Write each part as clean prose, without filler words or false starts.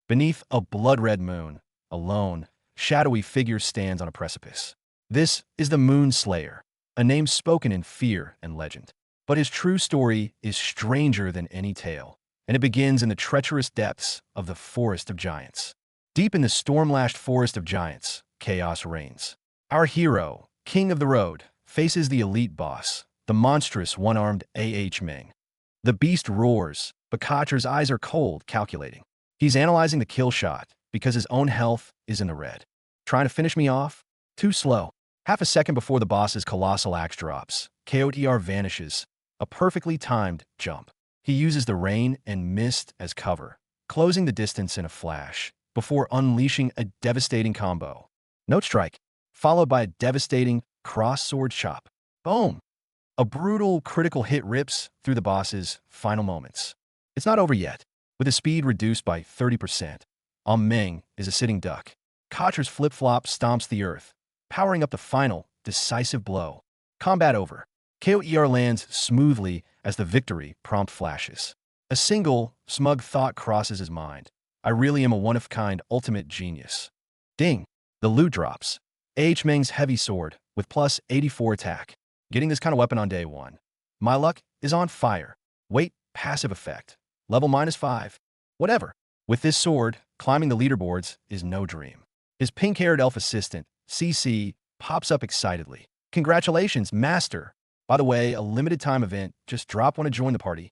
Beneath a blood-red moon, a lone, shadowy figure stands on a precipice. This is the Moon Slayer, a name spoken in fear and legend. But his true story is stranger than any tale, and it begins in the treacherous depths of the Forest of Giants. Deep in the storm-lashed Forest of Giants, chaos reigns. Our hero, King of the Road, faces the elite boss, the monstrous one-armed Meng. The beast roars, but Kotcher's eyes are cold, calculating. He's analyzing the kill shot because his own health is in the red. Trying to finish me off? Too slow. Half a second before the boss's colossal axe drops, KOTR vanishes. A perfectly timed jump. He uses the rain and mist as cover, closing the distance in a flash, before unleashing a devastating combo. Note strike, followed by a devastating cross-sword chop. Boom! A brutal, critical hit rips through the boss's final moments. It's not over yet. With his speed reduced by 30%, Meng is a sitting duck. Kotcher's flip-flop stomps the earth, powering up the final, decisive blow. Combat over. KOTR lands smoothly as the victory prompt flashes. A single, smug thought crosses his mind. I really am a one-of-kind ultimate genius. Ding! The loot drops. Meng's heavy sword, with plus 84 attack. Getting this kind of weapon on day 1. My luck is on fire. Wait, passive effect. Level -5. Whatever. With this sword, climbing the leaderboards is no dream. His pink-haired elf assistant, CC, pops up excitedly. Congratulations, Master! By the way, a limited-time event. Just drop want to join the party.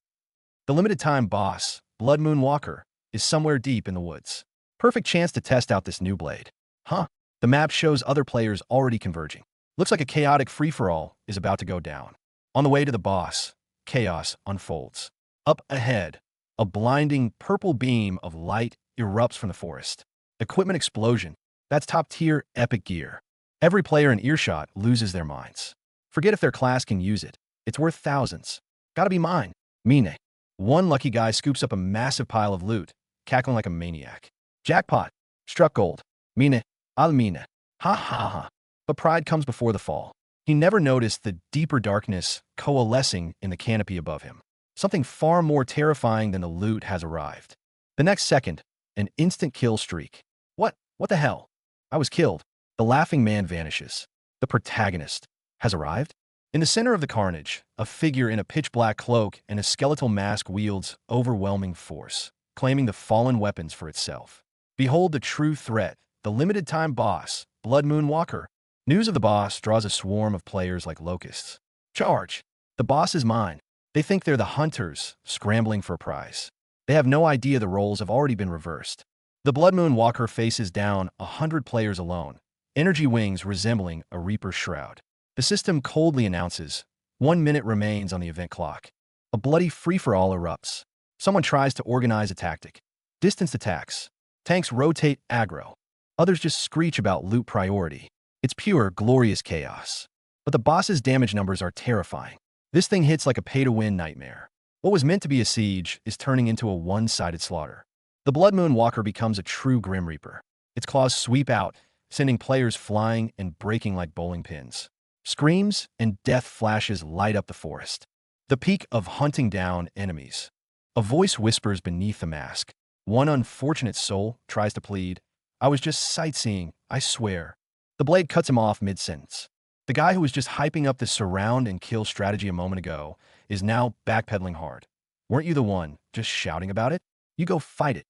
The limited-time boss, Blood Moon Walker, is somewhere deep in the woods. Perfect chance to test out this new blade. Huh? The map shows other players already converging. Looks like a chaotic free-for-all is about to go down. On the way to the boss, chaos unfolds. Up ahead, a blinding purple beam of light erupts from the forest. Equipment explosion. That's top-tier epic gear. Every player in earshot loses their minds. Forget if their class can use it. It's worth thousands. Gotta be mine. Mine. One lucky guy scoops up a massive pile of loot, cackling like a maniac. Jackpot. Struck gold. Mine. Al mine. Ha ha ha. But pride comes before the fall. He never noticed the deeper darkness coalescing in the canopy above him. Something far more terrifying than the loot has arrived. The next second, an instant kill streak. What? What the hell? I was killed. The laughing man vanishes. The protagonist has arrived. In the center of the carnage, a figure in a pitch-black cloak and a skeletal mask wields overwhelming force, claiming the fallen weapons for itself. Behold the true threat, the limited-time boss, Blood Moon Walker. News of the boss draws a swarm of players like locusts. Charge! The boss is mine. They think they're the hunters, scrambling for a prize. They have no idea the roles have already been reversed. The Blood Moon Walker faces down 100 players alone, energy wings resembling a Reaper's shroud. The system coldly announces, 1 minute remains on the event clock. A bloody free-for-all erupts. Someone tries to organize a tactic. Distanced attacks. Tanks rotate aggro. Others just screech about loot priority. It's pure, glorious chaos. But the boss's damage numbers are terrifying. This thing hits like a pay-to-win nightmare. What was meant to be a siege is turning into a one-sided slaughter. The Blood Moon Walker becomes a true Grim Reaper. Its claws sweep out, sending players flying and breaking like bowling pins. Screams and death flashes light up the forest. The peak of hunting down enemies. A voice whispers beneath the mask. One unfortunate soul tries to plead, I was just sightseeing, I swear. The blade cuts him off mid-sentence. The guy who was just hyping up the surround and kill strategy a moment ago is now backpedaling hard. Weren't you the one just shouting about it? You go fight it.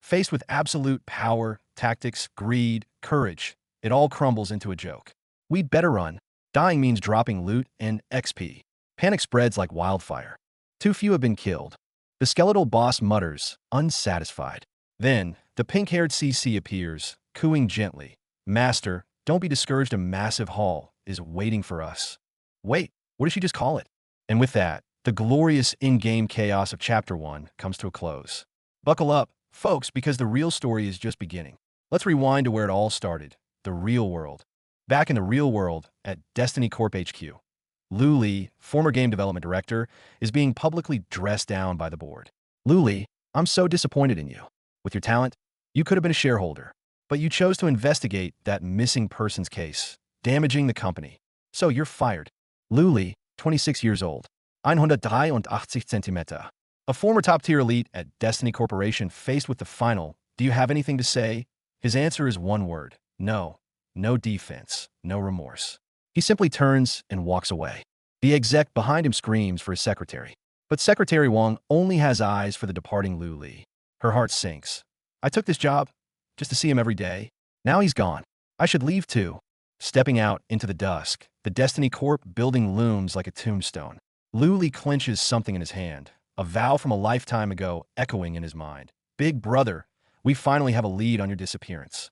Faced with absolute power, tactics, greed, courage, it all crumbles into a joke. We'd better run. Dying means dropping loot and XP. Panic spreads like wildfire. Too few have been killed. The skeletal boss mutters, unsatisfied. Then, the pink-haired CC appears, cooing gently. Master, don't be discouraged, a massive haul is waiting for us. Wait, what did she just call it? And with that, the glorious in-game chaos of Chapter 1 comes to a close. Buckle up, folks, because the real story is just beginning. Let's rewind to where it all started, the real world. Back in the real world, at Destiny Corp HQ, Lu Li, former game development director, is being publicly dressed down by the board. Lu Li, I'm so disappointed in you. With your talent, you could have been a shareholder, but you chose to investigate that missing persons case, damaging the company. So you're fired. Lu Li, 26 years old, 183 Zentimeter. A former top-tier elite at Destiny Corporation faced with the final, Do you have anything to say? His answer is one word. No. No defense. No remorse. He simply turns and walks away. The exec behind him screams for his secretary. But Secretary Wang only has eyes for the departing Lu Li. Her heart sinks. I took this job just to see him every day. Now he's gone. I should leave too. Stepping out into the dusk, the Destiny Corp building looms like a tombstone. Lu Li clenches something in his hand, a vow from a lifetime ago echoing in his mind. Big brother, we finally have a lead on your disappearance.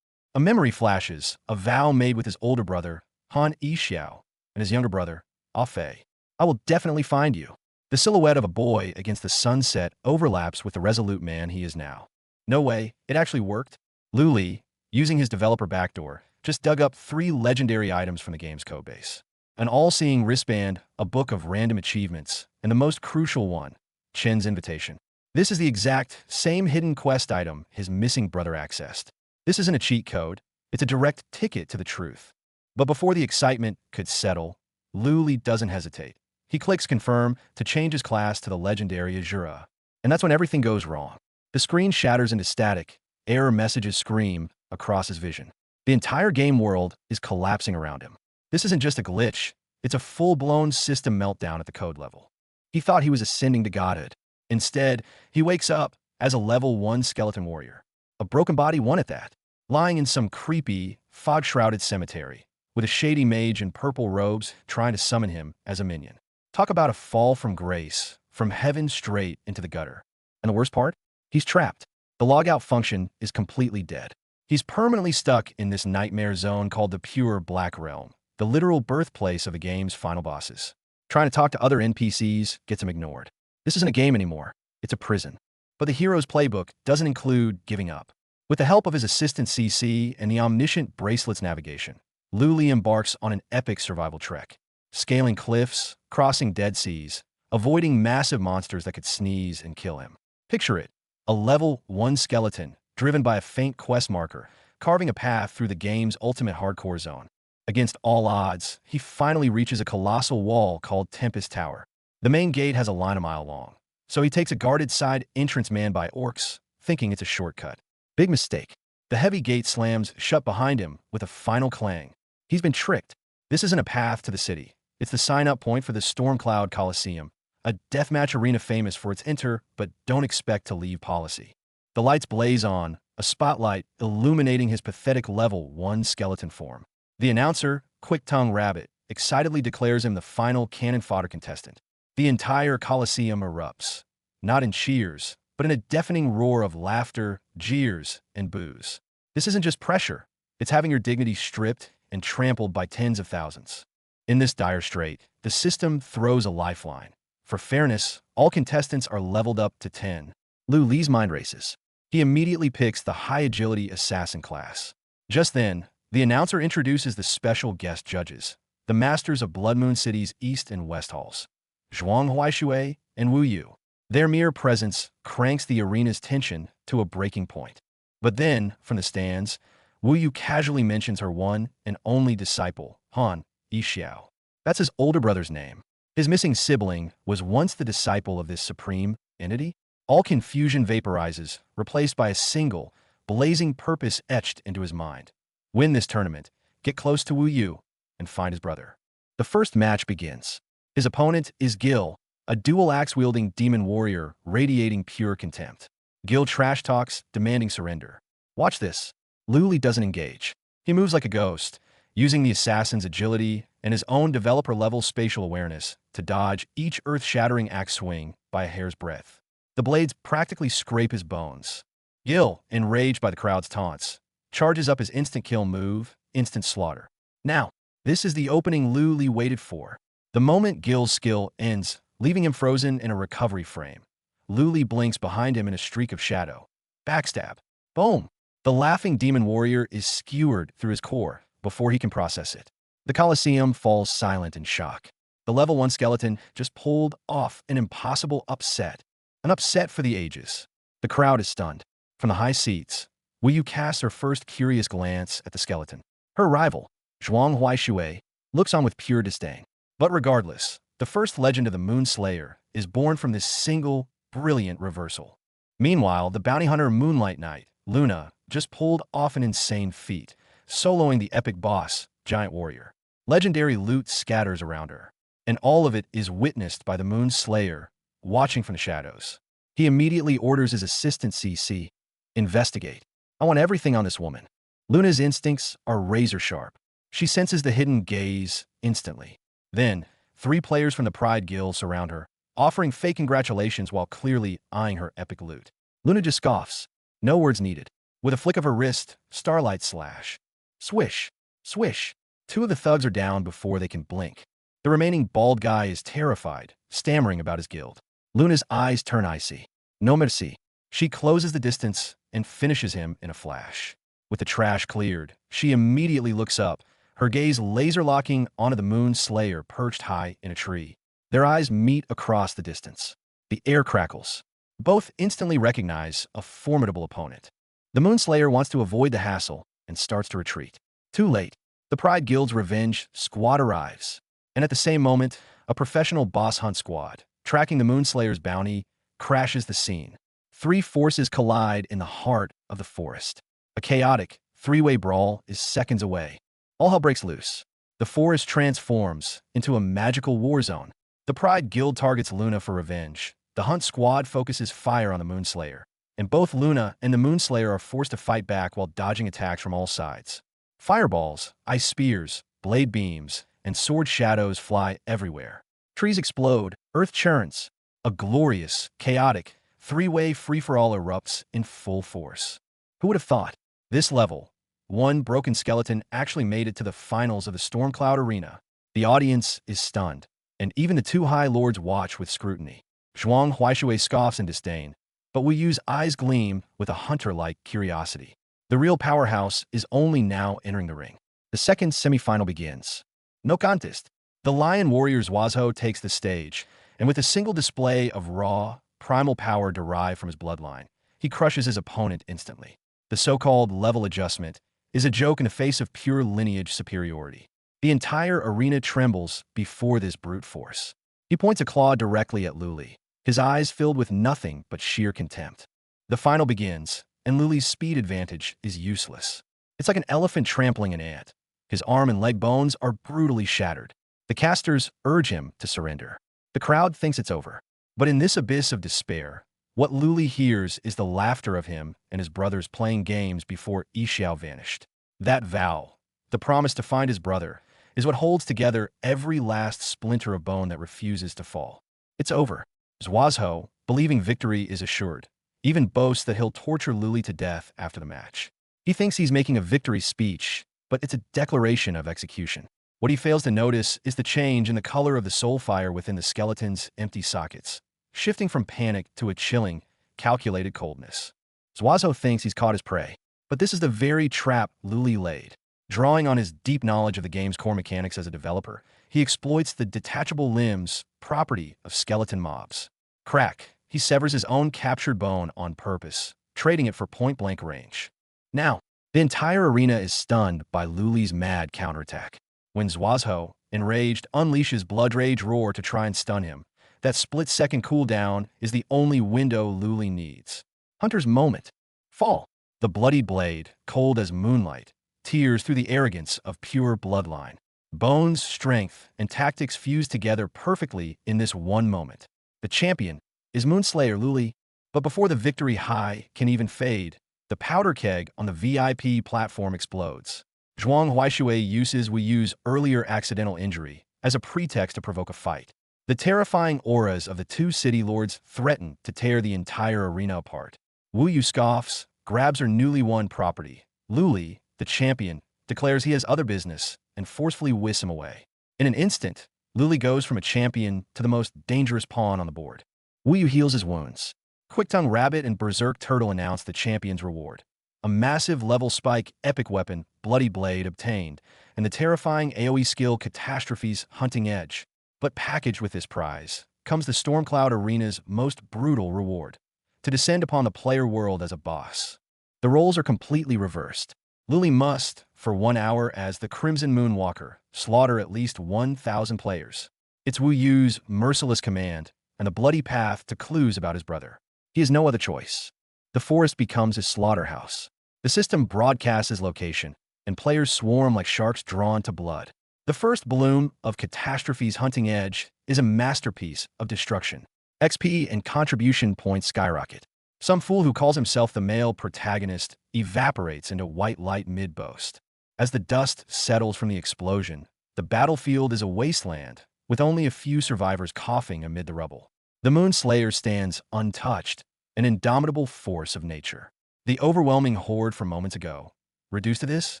A memory flashes, a vow made with his older brother, Han Yixiao, and his younger brother, Ah Fei. I will definitely find you. The silhouette of a boy against the sunset overlaps with the resolute man he is now. No way, it actually worked. Lu Li, using his developer backdoor, just dug up 3 legendary items from the game's codebase. An all-seeing wristband, a book of random achievements, and the most crucial one, Chen's invitation. This is the exact same hidden quest item his missing brother accessed. This isn't a cheat code, it's a direct ticket to the truth. But before the excitement could settle, Lu Li doesn't hesitate. He clicks confirm to change his class to the legendary Azura. And that's when everything goes wrong. The screen shatters into static, error messages scream across his vision. The entire game world is collapsing around him. This isn't just a glitch, it's a full-blown system meltdown at the code level. He thought he was ascending to godhood. Instead, he wakes up as a level 1 skeleton warrior. A broken body 1 at that, lying in some creepy, fog-shrouded cemetery, with a shady mage in purple robes trying to summon him as a minion. Talk about a fall from grace, from heaven straight into the gutter. And the worst part? He's trapped. The logout function is completely dead. He's permanently stuck in this nightmare zone called the Pure Black Realm, the literal birthplace of the game's final bosses. Trying to talk to other NPCs gets him ignored. This isn't a game anymore, it's a prison. But the hero's playbook doesn't include giving up. With the help of his assistant CC and the omniscient Bracelet's navigation, Lu Li embarks on an epic survival trek, scaling cliffs, crossing dead seas, avoiding massive monsters that could sneeze and kill him. Picture it, a level 1 skeleton, driven by a faint quest marker, carving a path through the game's ultimate hardcore zone. Against all odds, he finally reaches a colossal wall called Tempest Tower. The main gate has a line a mile long, so he takes a guarded side entrance manned by orcs, thinking it's a shortcut. Big mistake. The heavy gate slams shut behind him with a final clang. He's been tricked. This isn't a path to the city. It's the sign-up point for the Stormcloud Coliseum, a deathmatch arena famous for its enter but don't expect to leave policy. The lights blaze on, a spotlight illuminating his pathetic level 1 skeleton form. The announcer, Quick-Tongue Rabbit, excitedly declares him the final cannon fodder contestant. The entire Coliseum erupts, not in cheers, but in a deafening roar of laughter, jeers, and boos. This isn't just pressure, it's having your dignity stripped and trampled by tens of thousands. In this dire strait, the system throws a lifeline. For fairness, all contestants are leveled up to 10. Lu Li's mind races. He immediately picks the high-agility assassin class. Just then, the announcer introduces the special guest judges, the masters of Blood Moon City's East and West Halls, Zhuang Huaishui and Wu Yu. Their mere presence cranks the arena's tension to a breaking point. But then, from the stands, Wu Yu casually mentions her one and only disciple, Han Yixiao. That's his older brother's name. His missing sibling was once the disciple of this supreme entity. All confusion vaporizes, replaced by a single, blazing purpose etched into his mind. Win this tournament, get close to Wu Yu, and find his brother. The first match begins. His opponent is Gil, a dual-axe-wielding demon warrior radiating pure contempt. Gil trash talks, demanding surrender. Watch this. Lu Li doesn't engage. He moves like a ghost, using the assassin's agility and his own developer-level spatial awareness to dodge each earth-shattering axe swing by a hair's breadth. The blades practically scrape his bones. Gil, enraged by the crowd's taunts, charges up his instant kill move, instant slaughter. Now, this is the opening Lu Li waited for. The moment Gil's skill ends, leaving him frozen in a recovery frame, Lu Li blinks behind him in a streak of shadow. Backstab. Boom! The laughing demon warrior is skewered through his core before he can process it. The Coliseum falls silent in shock. The level 1 skeleton just pulled off an impossible upset. An upset for the ages. The crowd is stunned. From the high seats, Wu Yu casts her first curious glance at the skeleton. Her rival, Zhuang Huaishui, looks on with pure disdain. But regardless, the first legend of the Moon Slayer is born from this single, brilliant reversal. Meanwhile, the bounty hunter Moonlight Knight, Luna just pulled off an insane feat, soloing the epic boss, Giant Warrior. Legendary loot scatters around her, and all of it is witnessed by the Moon Slayer, watching from the shadows. He immediately orders his assistant CC, investigate. I want everything on this woman. Luna's instincts are razor sharp. She senses the hidden gaze instantly. Then, 3 players from the Pride Guild surround her, offering fake congratulations while clearly eyeing her epic loot. Luna just scoffs. No words needed. With a flick of her wrist, starlight slash. Swish. Swish. 2 of the thugs are down before they can blink. The remaining bald guy is terrified, stammering about his guild. Luna's eyes turn icy. No mercy. She closes the distance and finishes him in a flash. With the trash cleared, she immediately looks up, her gaze laser-locking onto the Moon Slayer perched high in a tree. Their eyes meet across the distance. The air crackles. Both instantly recognize a formidable opponent. The Moon Slayer wants to avoid the hassle and starts to retreat. Too late. The Pride Guild's revenge squad arrives. And at the same moment, a professional boss hunt squad, tracking the Moon Slayer's bounty, crashes the scene. 3 forces collide in the heart of the forest. A chaotic, 3-way brawl is seconds away. All hell breaks loose. The forest transforms into a magical war zone. The Pride Guild targets Luna for revenge. The hunt squad focuses fire on the Moon Slayer, and both Luna and the Moon Slayer are forced to fight back while dodging attacks from all sides. Fireballs, ice spears, blade beams, and sword shadows fly everywhere. Trees explode, earth churns. A glorious, chaotic, 3-way free-for-all erupts in full force. Who would have thought? This level, one broken skeleton actually made it to the finals of the Stormcloud Arena. The audience is stunned, and even the 2 High Lords watch with scrutiny. Zhuang Huaishui scoffs in disdain, but Wu Yu's eyes gleam with a hunter-like curiosity. The real powerhouse is only now entering the ring. The second semifinal begins. No contest. The Lion Warrior Zhuazhou takes the stage, and with a single display of raw, primal power derived from his bloodline, he crushes his opponent instantly. The so-called level adjustment is a joke in the face of pure lineage superiority. The entire arena trembles before this brute force. He points a claw directly at Luli, his eyes filled with nothing but sheer contempt. The final begins, and Luli's speed advantage is useless. It's like an elephant trampling an ant. His arm and leg bones are brutally shattered. The casters urge him to surrender. The crowd thinks it's over. But in this abyss of despair, what Luli hears is the laughter of him and his brothers playing games before Yixiao vanished. That vow, the promise to find his brother, is what holds together every last splinter of bone that refuses to fall. It's over. Zhuazhou, believing victory is assured, even boasts that he'll torture Luli to death after the match. He thinks he's making a victory speech, but it's a declaration of execution. What he fails to notice is the change in the color of the soul fire within the skeleton's empty sockets, shifting from panic to a chilling, calculated coldness. Zhuazhou thinks he's caught his prey, but this is the very trap Luli laid. Drawing on his deep knowledge of the game's core mechanics as a developer, he exploits the detachable limbs, property of skeleton mobs. Crack, he severs his own captured bone on purpose, trading it for point-blank range. Now, the entire arena is stunned by Luli's mad counterattack. When Zhuazhou, enraged, unleashes Blood Rage Roar to try and stun him, that split-second cooldown is the only window Luli needs. Hunter's moment. Fall. The bloodied blade, cold as moonlight, tears through the arrogance of pure bloodline. Bones, strength, and tactics fuse together perfectly in this one moment. The champion is Moonslayer Luli, but before the victory high can even fade, the powder keg on the VIP platform explodes. Zhuang Huaishui uses Wu Yu's earlier accidental injury as a pretext to provoke a fight. The terrifying auras of the 2 city lords threaten to tear the entire arena apart. Wu Yu scoffs, grabs her newly won property. Luli, the champion, declares he has other business and forcefully whisks him away. In an instant, Luli goes from a champion to the most dangerous pawn on the board. Wu Yu heals his wounds. Quick-Tongue Rabbit and Berserk Turtle announce the champion's reward. A massive level spike epic weapon, Bloody Blade, obtained, and the terrifying AoE skill Catastrophe's Hunting Edge. But packaged with this prize comes the Stormcloud Arena's most brutal reward: to descend upon the player world as a boss. The roles are completely reversed. Luli must, for 1 hour as the Crimson Moonwalker, slaughter at least 1,000 players. It's Wu Yu's merciless command and the bloody path to clues about his brother. He has no other choice. the forest becomes his slaughterhouse. The system broadcasts his location, and players swarm like sharks drawn to blood. The first bloom of Catastrophe's Hunting Edge is a masterpiece of destruction. XP and contribution points skyrocket. Some fool who calls himself the male protagonist evaporates into white light mid-boast. As the dust settles from the explosion, the battlefield is a wasteland, with only a few survivors coughing amid the rubble. The Moon Slayer stands untouched, an indomitable force of nature. The overwhelming horde from moments ago, reduced to this?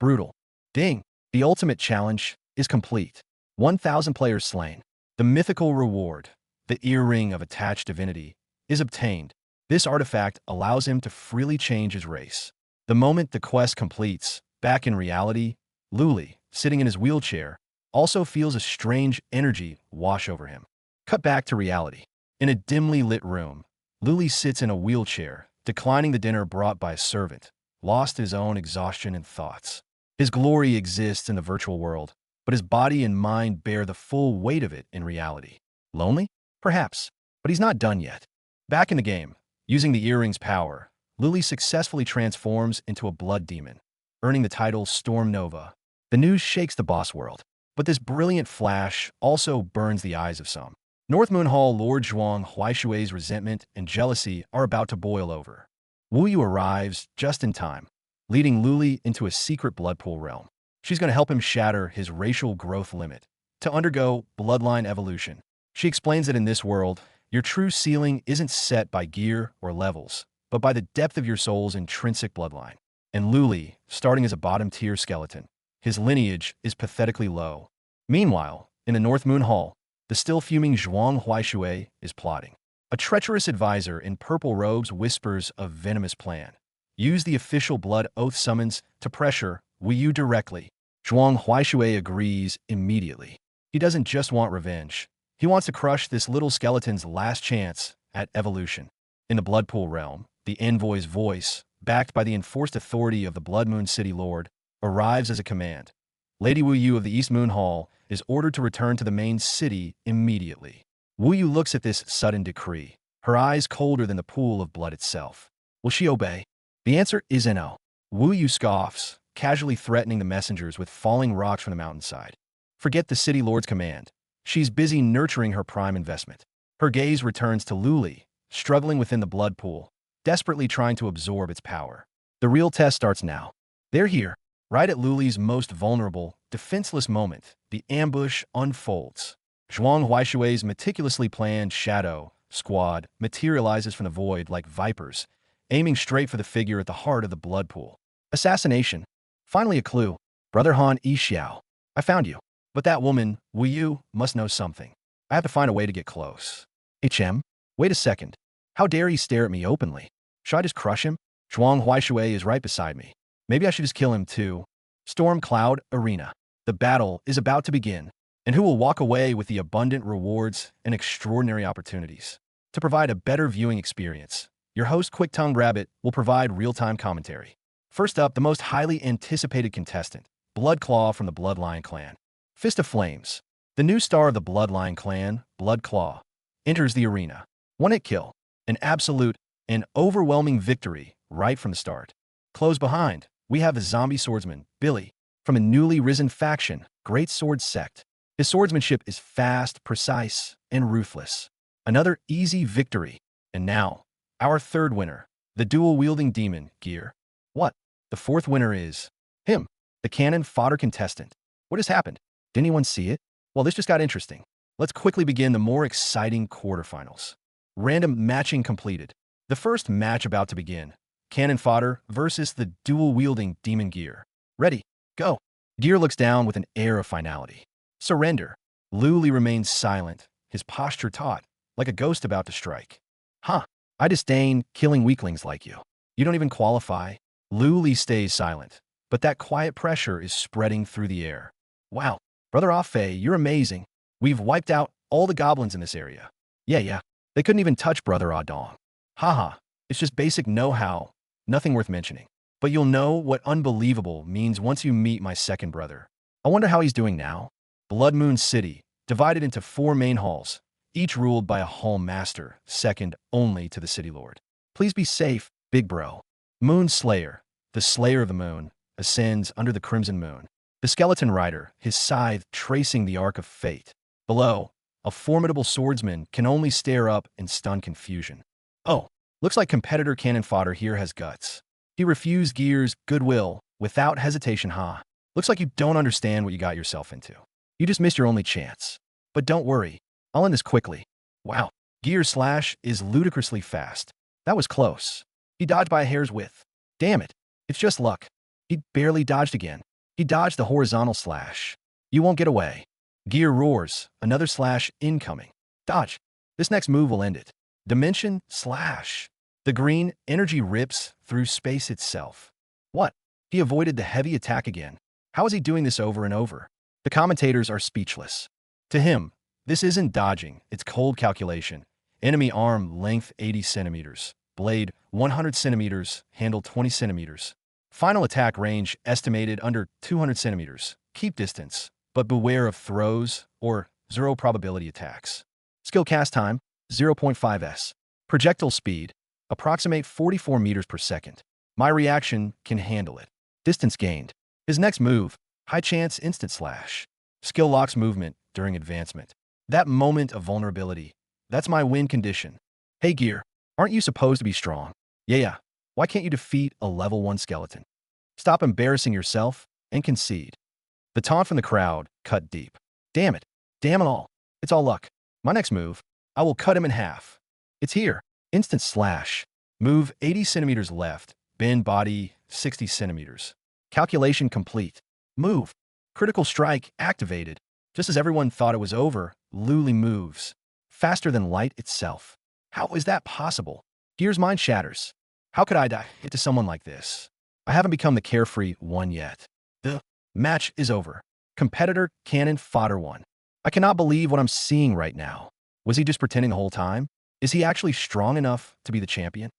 Brutal. Ding! The ultimate challenge is complete. 1,000 players slain. The mythical reward, the earring of attached divinity, is obtained. This artifact allows him to freely change his race. The moment the quest completes, back in reality, Luli, sitting in his wheelchair, also feels a strange energy wash over him. Cut back to reality. In a dimly lit room, Luli sits in a wheelchair, declining the dinner brought by a servant, lost in his own exhaustion and thoughts. His glory exists in the virtual world, but his body and mind bear the full weight of it in reality. Lonely? Perhaps, but he's not done yet. Back in the game, using the earring's power, Luli successfully transforms into a blood demon, earning the title Storm Nova. The news shakes the boss world, but this brilliant flash also burns the eyes of some. North Moon Hall Lord Zhuang Huaishui's resentment and jealousy are about to boil over. Wu Yu arrives just in time, leading Luli into a secret blood pool realm. She's going to help him shatter his racial growth limit to undergo bloodline evolution. She explains that in this world, your true ceiling isn't set by gear or levels, but by the depth of your soul's intrinsic bloodline. And Luli, starting as a bottom-tier skeleton, his lineage is pathetically low. Meanwhile, in the North Moon Hall, the still-fuming Zhuang Huaishui is plotting. A treacherous advisor in purple robes whispers a venomous plan. Use the official blood oath summons to pressure Wu Yu directly. Zhuang Huaishui agrees immediately. He doesn't just want revenge. He wants to crush this little skeleton's last chance at evolution. In the Blood Pool realm, the envoy's voice, backed by the enforced authority of the Blood Moon City Lord, arrives as a command. Lady Wu Yu of the East Moon Hall is ordered to return to the main city immediately. Wu Yu looks at this sudden decree, her eyes colder than the pool of blood itself. Will she obey? The answer is no. Wu Yu scoffs, casually threatening the messengers with falling rocks from the mountainside. Forget the city lord's command. She's busy nurturing her prime investment. Her gaze returns to Luli, struggling within the blood pool, desperately trying to absorb its power. The real test starts now. They're here, right at Luli's most vulnerable, defenseless moment. The ambush unfolds. Zhuang Huaishui's meticulously planned shadow squad materializes from the void like vipers, aiming straight for the figure at the heart of the blood pool. Assassination. Finally a clue. Brother Han Yixiao. I found you. But that woman, Wu Yu, must know something. I have to find a way to get close. HM? Wait a second. How dare he stare at me openly? Should I just crush him? Zhuang Huaishui is right beside me. Maybe I should just kill him too. Storm Cloud Arena. The battle is about to begin. And who will walk away with the abundant rewards and extraordinary opportunities? To provide a better viewing experience, your host Quick-Tongued Rabbit will provide real-time commentary. First up, the most highly anticipated contestant, Bloodclaw from the Bloodline clan. Fist of Flames. The new star of the Bloodline clan, Bloodclaw, enters the arena. One-hit kill. An absolute and overwhelming victory right from the start. Close behind, we have the zombie swordsman, Billy, from a newly risen faction, Great Sword Sect. His swordsmanship is fast, precise, and ruthless. Another easy victory. And now, our third winner, the dual-wielding demon, Gear. What? The fourth winner is him, the cannon fodder contestant. What has happened? Did anyone see it? Well, this just got interesting. Let's quickly begin the more exciting quarterfinals. Random matching completed. The first match about to begin. Cannon fodder versus the dual-wielding demon Gear. Ready, go. Gear looks down with an air of finality. Surrender. Luli remains silent, his posture taut, like a ghost about to strike. Huh. I disdain killing weaklings like you. You don't even qualify. Luli stays silent, but that quiet pressure is spreading through the air. Wow. Brother Afe, you're amazing. We've wiped out all the goblins in this area. Yeah. They couldn't even touch Brother Adong. Haha. It's just basic know-how. Nothing worth mentioning. But you'll know what unbelievable means once you meet my second brother. I wonder how he's doing now. Blood Moon City, divided into 4 main halls, each ruled by a hall master, second only to the city lord. Please be safe. Big Bro. Moon Slayer, the Slayer of the Moon, ascends under the crimson moon. The skeleton rider, his scythe tracing the arc of fate. Below, a formidable swordsman can only stare up in stunned confusion. Oh, looks like competitor cannon fodder here has guts. He refused Gear's goodwill without hesitation, huh? Looks like you don't understand what you got yourself into. You just missed your only chance. But don't worry, I'll end this quickly. Wow, Gear's slash is ludicrously fast. That was close. He dodged by a hair's width. Damn it, it's just luck. He barely dodged again. He dodged the horizontal slash. You won't get away. Gear roars, another slash incoming. Dodge. This next move will end it. Dimension slash. The green energy rips through space itself. What? He avoided the heavy attack again. How is he doing this over and over? The commentators are speechless. To him, this isn't dodging, it's cold calculation. Enemy arm length 80 centimeters. Blade 100 centimeters, handle 20 centimeters. Final attack range estimated under 200 centimeters. Keep distance, but beware of throws or zero probability attacks. Skill cast time 0.5s. Projectile speed approximate 44 meters per second. My reaction can handle it. Distance gained. His next move, high chance instant slash. Skill locks movement during advancement. That moment of vulnerability, that's my win condition. Hey Gear, aren't you supposed to be strong? Yeah. Why can't you defeat a level 1 skeleton? Stop embarrassing yourself and concede. The taunt from the crowd cut deep. Damn it. Damn it all. It's all luck. My next move, I will cut him in half. It's here. Instant slash. Move 80 centimeters left. Bend body 60 centimeters. Calculation complete. Move. Critical strike activated. Just as everyone thought it was over, Luli moves. Faster than light itself. How is that possible? Gear's mind shatters. How could I die to someone like this? I haven't become the carefree one yet. The match is over. Competitor cannon fodder won. I cannot believe what I'm seeing right now. Was he just pretending the whole time? Is he actually strong enough to be the champion?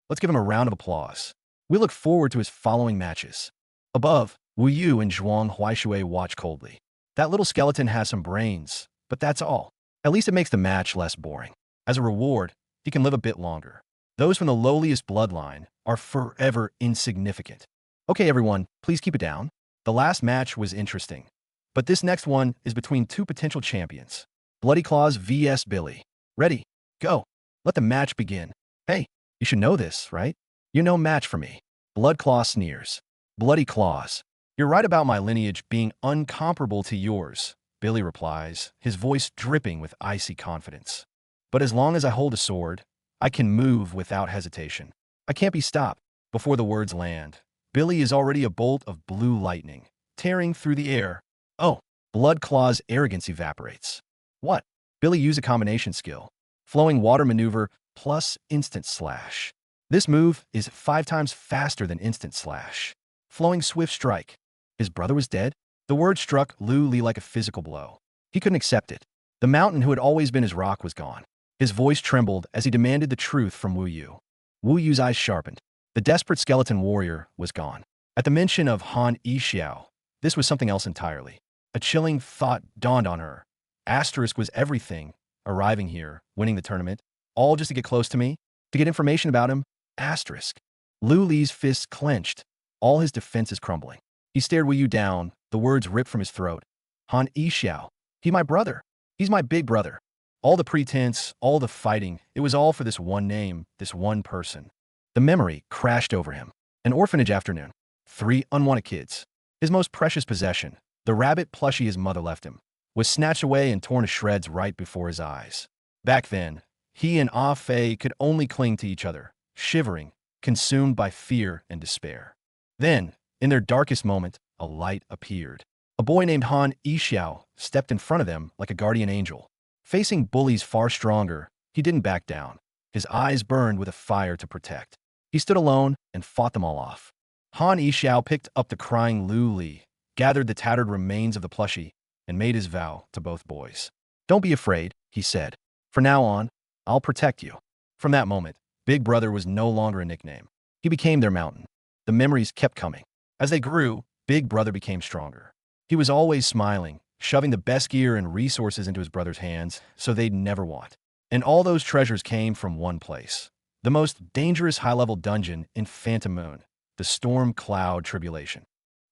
Let's give him a round of applause. We look forward to his following matches. Above, Wu Yu and Zhuang Huaishui watch coldly. That little skeleton has some brains, but that's all. At least it makes the match less boring. As a reward, he can live a bit longer. Those from the lowliest bloodline are forever insignificant. Okay, everyone, please keep it down. The last match was interesting, but this next one is between two potential champions. Bloody Claws vs Billy. Ready? Go. Let the match begin. Hey, you should know this, right? You're no match for me. Blood Claw sneers. Bloody Claws. You're right about my lineage being uncomparable to yours, Billy replies, his voice dripping with icy confidence. But as long as I hold a sword, I can move without hesitation. I can't be stopped. Before the words land, Billy is already a bolt of blue lightning, tearing through the air. Oh, Blood Claw's arrogance evaporates. What? Billy used a combination skill. Flowing water maneuver plus instant slash. This move is 5 times faster than instant slash. Flowing swift strike. His brother was dead? The word struck Lu Li like a physical blow. He couldn't accept it. The mountain who had always been his rock was gone. His voice trembled as he demanded the truth from Wu Yu. Wu Yu's eyes sharpened. The desperate skeleton warrior was gone. At the mention of Han Yixiao, this was something else entirely. A chilling thought dawned on her. Asterisk was everything, arriving here, winning the tournament, all just to get close to me, to get information about him. Asterisk. Lu Li's fists clenched, all his defenses crumbling. He stared Wu Yu down, the words ripped from his throat. Han Yixiao. He my brother. He's my big brother. All the pretense, all the fighting, it was all for this one name, this one person. The memory crashed over him. An orphanage afternoon. 3 unwanted kids. His most precious possession, the rabbit plushie his mother left him, was snatched away and torn to shreds right before his eyes. Back then, he and Ah Fei could only cling to each other, shivering, consumed by fear and despair. Then, in their darkest moment, a light appeared. A boy named Han Yixiao stepped in front of them like a guardian angel. Facing bullies far stronger, he didn't back down. His eyes burned with a fire to protect. He stood alone and fought them all off. Han Yixiao picked up the crying Lu Li, gathered the tattered remains of the plushie, and made his vow to both boys. Don't be afraid, he said. From now on, I'll protect you. From that moment, Big Brother was no longer a nickname. He became their mountain. The memories kept coming. As they grew, Big Brother became stronger. He was always smiling, shoving the best gear and resources into his brother's hands so they'd never want. And all those treasures came from one place, the most dangerous high-level dungeon in Phantom Moon, the Storm Cloud Tribulation.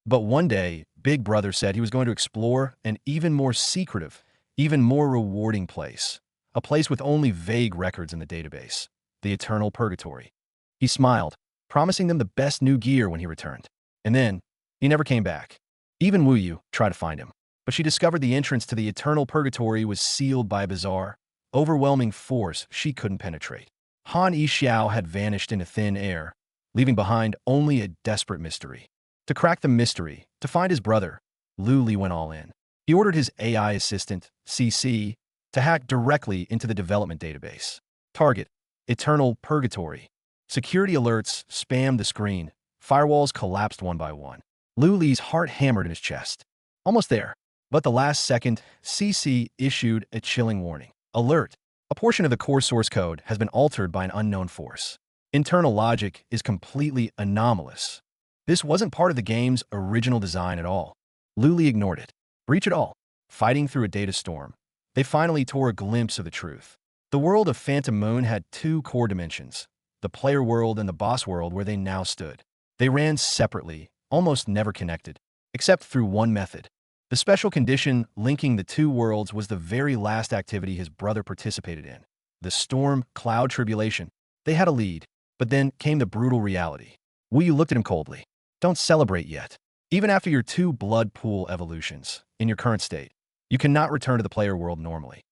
But one day, Big Brother said he was going to explore an even more secretive, even more rewarding place, a place with only vague records in the database, the Eternal Purgatory. He smiled, promising them the best new gear when he returned. And then, he never came back. Even Wu Yu tried to find him, but she discovered the entrance to the Eternal Purgatory was sealed by a bizarre, overwhelming force she couldn't penetrate. Han Yixiao had vanished into thin air, leaving behind only a desperate mystery. To crack the mystery, to find his brother, Lu Li went all in. He ordered his AI assistant, CC, to hack directly into the development database. Target: Eternal Purgatory. Security alerts spammed the screen. Firewalls collapsed one by one. Lu Li's heart hammered in his chest. Almost there. But the last second, CC issued a chilling warning. Alert! A portion of the core source code has been altered by an unknown force. Internal logic is completely anomalous. This wasn't part of the game's original design at all. Lu Li ignored it. Breach it all. Fighting through a data storm, they finally tore a glimpse of the truth. The world of Phantom Moon had two core dimensions, the player world and the boss world where they now stood. They ran separately, almost never connected, except through one method. The special condition linking the two worlds was the very last activity his brother participated in, the Storm Cloud Tribulation. They had a lead, but then came the brutal reality. Wu Yu looked at him coldly. Don't celebrate yet. Even after your two blood pool evolutions, in your current state, you cannot return to the player world normally.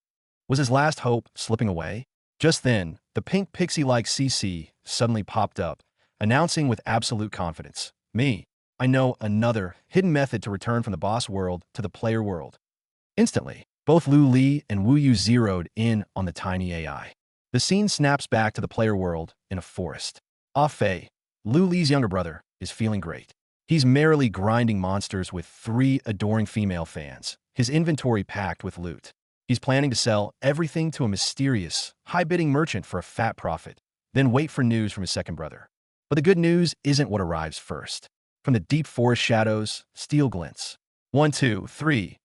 Was his last hope slipping away? Just then, the pink pixie-like CC suddenly popped up, announcing with absolute confidence, "Me, I know another hidden method to return from the boss world to the player world." Instantly, both Lu Li and Wu Yu zeroed in on the tiny AI. The scene snaps back to the player world in a forest. Ah Fei, Lu Li's younger brother, is feeling great. He's merrily grinding monsters with 3 adoring female fans, his inventory packed with loot. He's planning to sell everything to a mysterious, high-bidding merchant for a fat profit, then wait for news from his second brother. But the good news isn't what arrives first. From the deep forest shadows, steel glints. 1, 2, 3.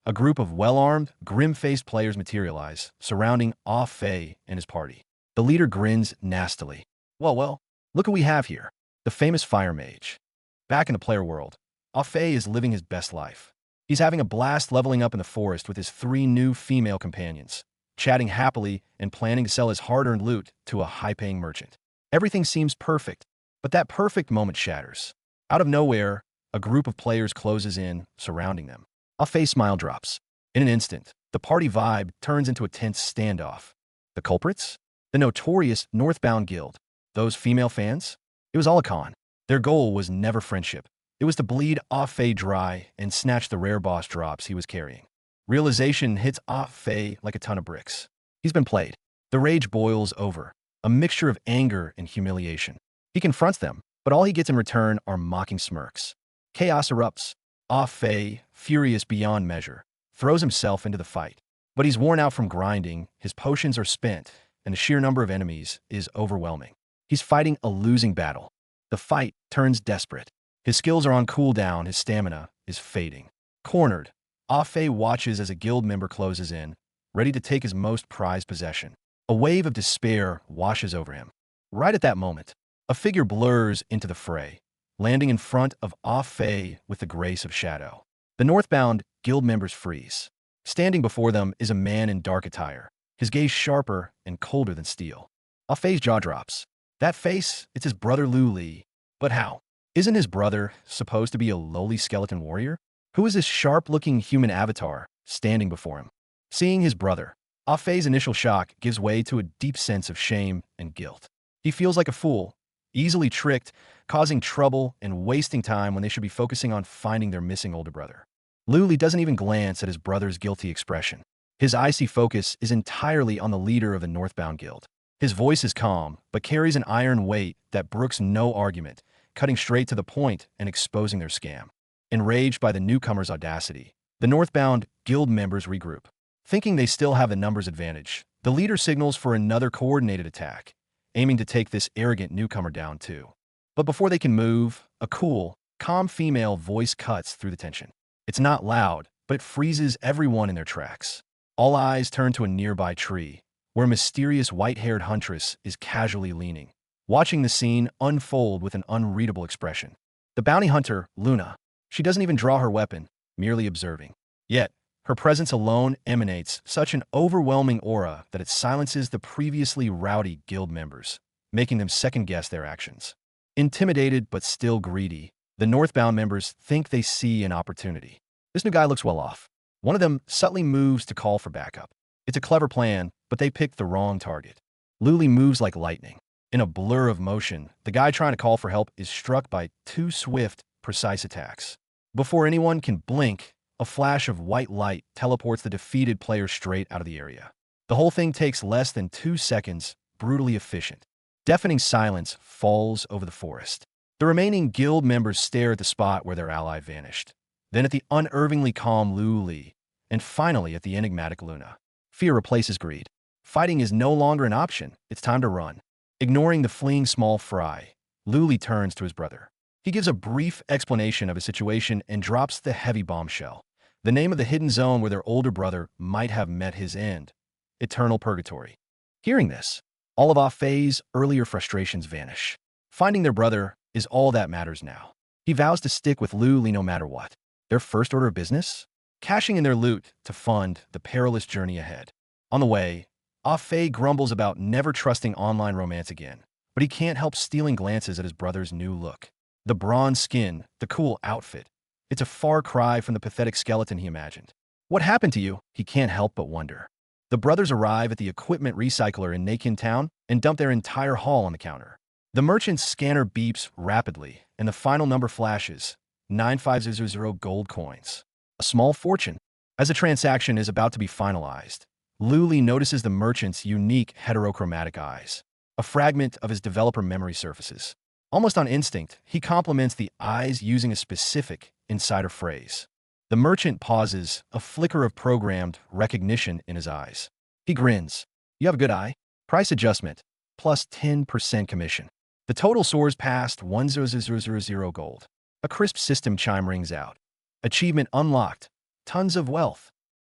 A group of well-armed, grim-faced players materialize, surrounding Ah Fei and his party. The leader grins nastily. Well, look what we have here. The famous fire mage. Back in the player world, Ah Fei is living his best life. He's having a blast leveling up in the forest with his 3 new female companions, chatting happily and planning to sell his hard-earned loot to a high-paying merchant. Everything seems perfect, but that perfect moment shatters. Out of nowhere, a group of players closes in, surrounding them. Ah Fei's smile drops. In an instant, the party vibe turns into a tense standoff. The culprits? The notorious Northbound Guild. Those female fans? It was all a con. Their goal was never friendship. It was to bleed Ah Fei dry and snatch the rare boss drops he was carrying. Realization hits Ah Fei like a ton of bricks. He's been played. The rage boils over, a mixture of anger and humiliation. He confronts them, but all he gets in return are mocking smirks. Chaos erupts. Ah Fei, furious beyond measure, throws himself into the fight. But he's worn out from grinding, his potions are spent, and the sheer number of enemies is overwhelming. He's fighting a losing battle. The fight turns desperate. His skills are on cooldown, his stamina is fading. Cornered, Ah Fei watches as a guild member closes in, ready to take his most prized possession. A wave of despair washes over him. Right at that moment, a figure blurs into the fray, landing in front of Ah Fei with the grace of shadow. The Northbound guild members freeze. Standing before them is a man in dark attire, his gaze sharper and colder than steel. Ah Fei's jaw drops. That face, it's his brother Lu Li. But how? Isn't his brother supposed to be a lowly skeleton warrior? Who is this sharp-looking human avatar standing before him? Seeing his brother, Ah Fei's initial shock gives way to a deep sense of shame and guilt. He feels like a fool, easily tricked, causing trouble and wasting time when they should be focusing on finding their missing older brother. Lu Li doesn't even glance at his brother's guilty expression. His icy focus is entirely on the leader of the Northbound Guild. His voice is calm, but carries an iron weight that brooks no argument, cutting straight to the point and exposing their scam. Enraged by the newcomer's audacity, the Northbound Guild members regroup. Thinking they still have the numbers advantage, the leader signals for another coordinated attack, aiming to take this arrogant newcomer down too. But before they can move, a cool, calm female voice cuts through the tension. It's not loud, but it freezes everyone in their tracks. All eyes turn to a nearby tree, where a mysterious white-haired huntress is casually leaning, watching the scene unfold with an unreadable expression. The bounty hunter, Luna, she doesn't even draw her weapon, merely observing. Yet, her presence alone emanates such an overwhelming aura that it silences the previously rowdy guild members, making them second-guess their actions. Intimidated but still greedy, the Northbound members think they see an opportunity. This new guy looks well off. One of them subtly moves to call for backup. It's a clever plan, but they picked the wrong target. Luli moves like lightning. In a blur of motion, the guy trying to call for help is struck by two swift, precise attacks. Before anyone can blink, a flash of white light teleports the defeated player straight out of the area. The whole thing takes less than 2 seconds, brutally efficient. Deafening silence falls over the forest. The remaining guild members stare at the spot where their ally vanished, then at the unervingly calm Luli, and finally at the enigmatic Luna. Fear replaces greed. Fighting is no longer an option, it's time to run. Ignoring the fleeing small fry, Luli turns to his brother. He gives a brief explanation of his situation and drops the heavy bombshell. The name of the hidden zone where their older brother might have met his end. Eternal Purgatory. Hearing this, all of Ah-Fei's earlier frustrations vanish. Finding their brother is all that matters now. He vows to stick with Luli no matter what. Their first order of business? Cashing in their loot to fund the perilous journey ahead. On the way, Ah-Fei grumbles about never trusting online romance again, but he can't help stealing glances at his brother's new look. The bronze skin, the cool outfit. It's a far cry from the pathetic skeleton he imagined. What happened to you? He can't help but wonder. The brothers arrive at the equipment recycler in Nakin Town and dump their entire haul on the counter. The merchant's scanner beeps rapidly, and the final number flashes, 9500 gold coins. A small fortune. As the transaction is about to be finalized, Luli notices the merchant's unique heterochromatic eyes. A fragment of his developer memory surfaces. Almost on instinct, he compliments the eyes using a specific insider phrase. The merchant pauses, a flicker of programmed recognition in his eyes. He grins. You have a good eye. Price adjustment, plus 10% commission. The total soars past 10000 gold. A crisp system chime rings out. Achievement unlocked. Tons of wealth.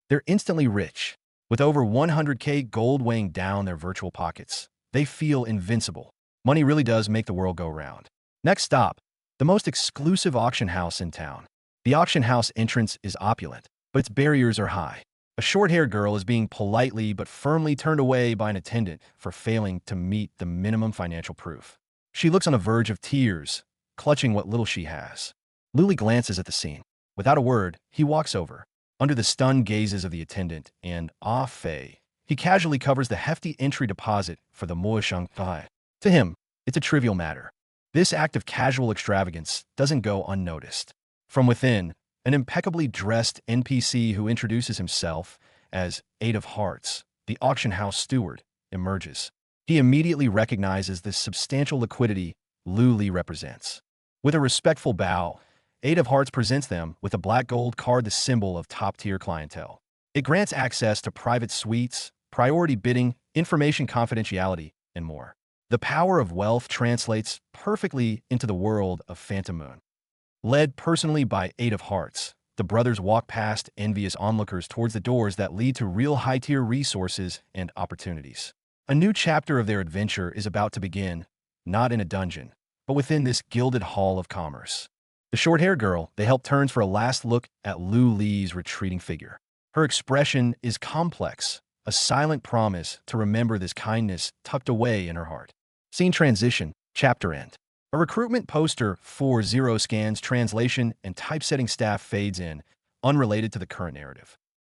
They're instantly rich. With over 100k gold weighing down their virtual pockets, they feel invincible. Money really does make the world go round. Next stop, the most exclusive auction house in town. The auction house entrance is opulent, but its barriers are high. A short-haired girl is being politely but firmly turned away by an attendant for failing to meet the minimum financial proof. She looks on the verge of tears, clutching what little she has. Luli glances at the scene. Without a word, he walks over. Under the stunned gazes of the attendant and Ah-Fei, he casually covers the hefty entry deposit for the Moishang Thai. To him, it's a trivial matter. This act of casual extravagance doesn't go unnoticed. From within, an impeccably dressed NPC who introduces himself as Eight of Hearts, the auction house steward, emerges. He immediately recognizes the substantial liquidity Luli represents. With a respectful bow, Eight of Hearts presents them with a black gold card, the symbol of top-tier clientele. It grants access to private suites, priority bidding, information confidentiality, and more. The power of wealth translates perfectly into the world of Phantom Moon. Led personally by Eight of Hearts, the brothers walk past envious onlookers towards the doors that lead to real high-tier resources and opportunities. A new chapter of their adventure is about to begin, not in a dungeon, but within this gilded hall of commerce. The short-haired girl they help turns for a last look at Luli's retreating figure. Her expression is complex, a silent promise to remember this kindness tucked away in her heart. Scene transition, chapter end. A recruitment poster 4.0 scans translation and typesetting staff fades in, unrelated to the current narrative.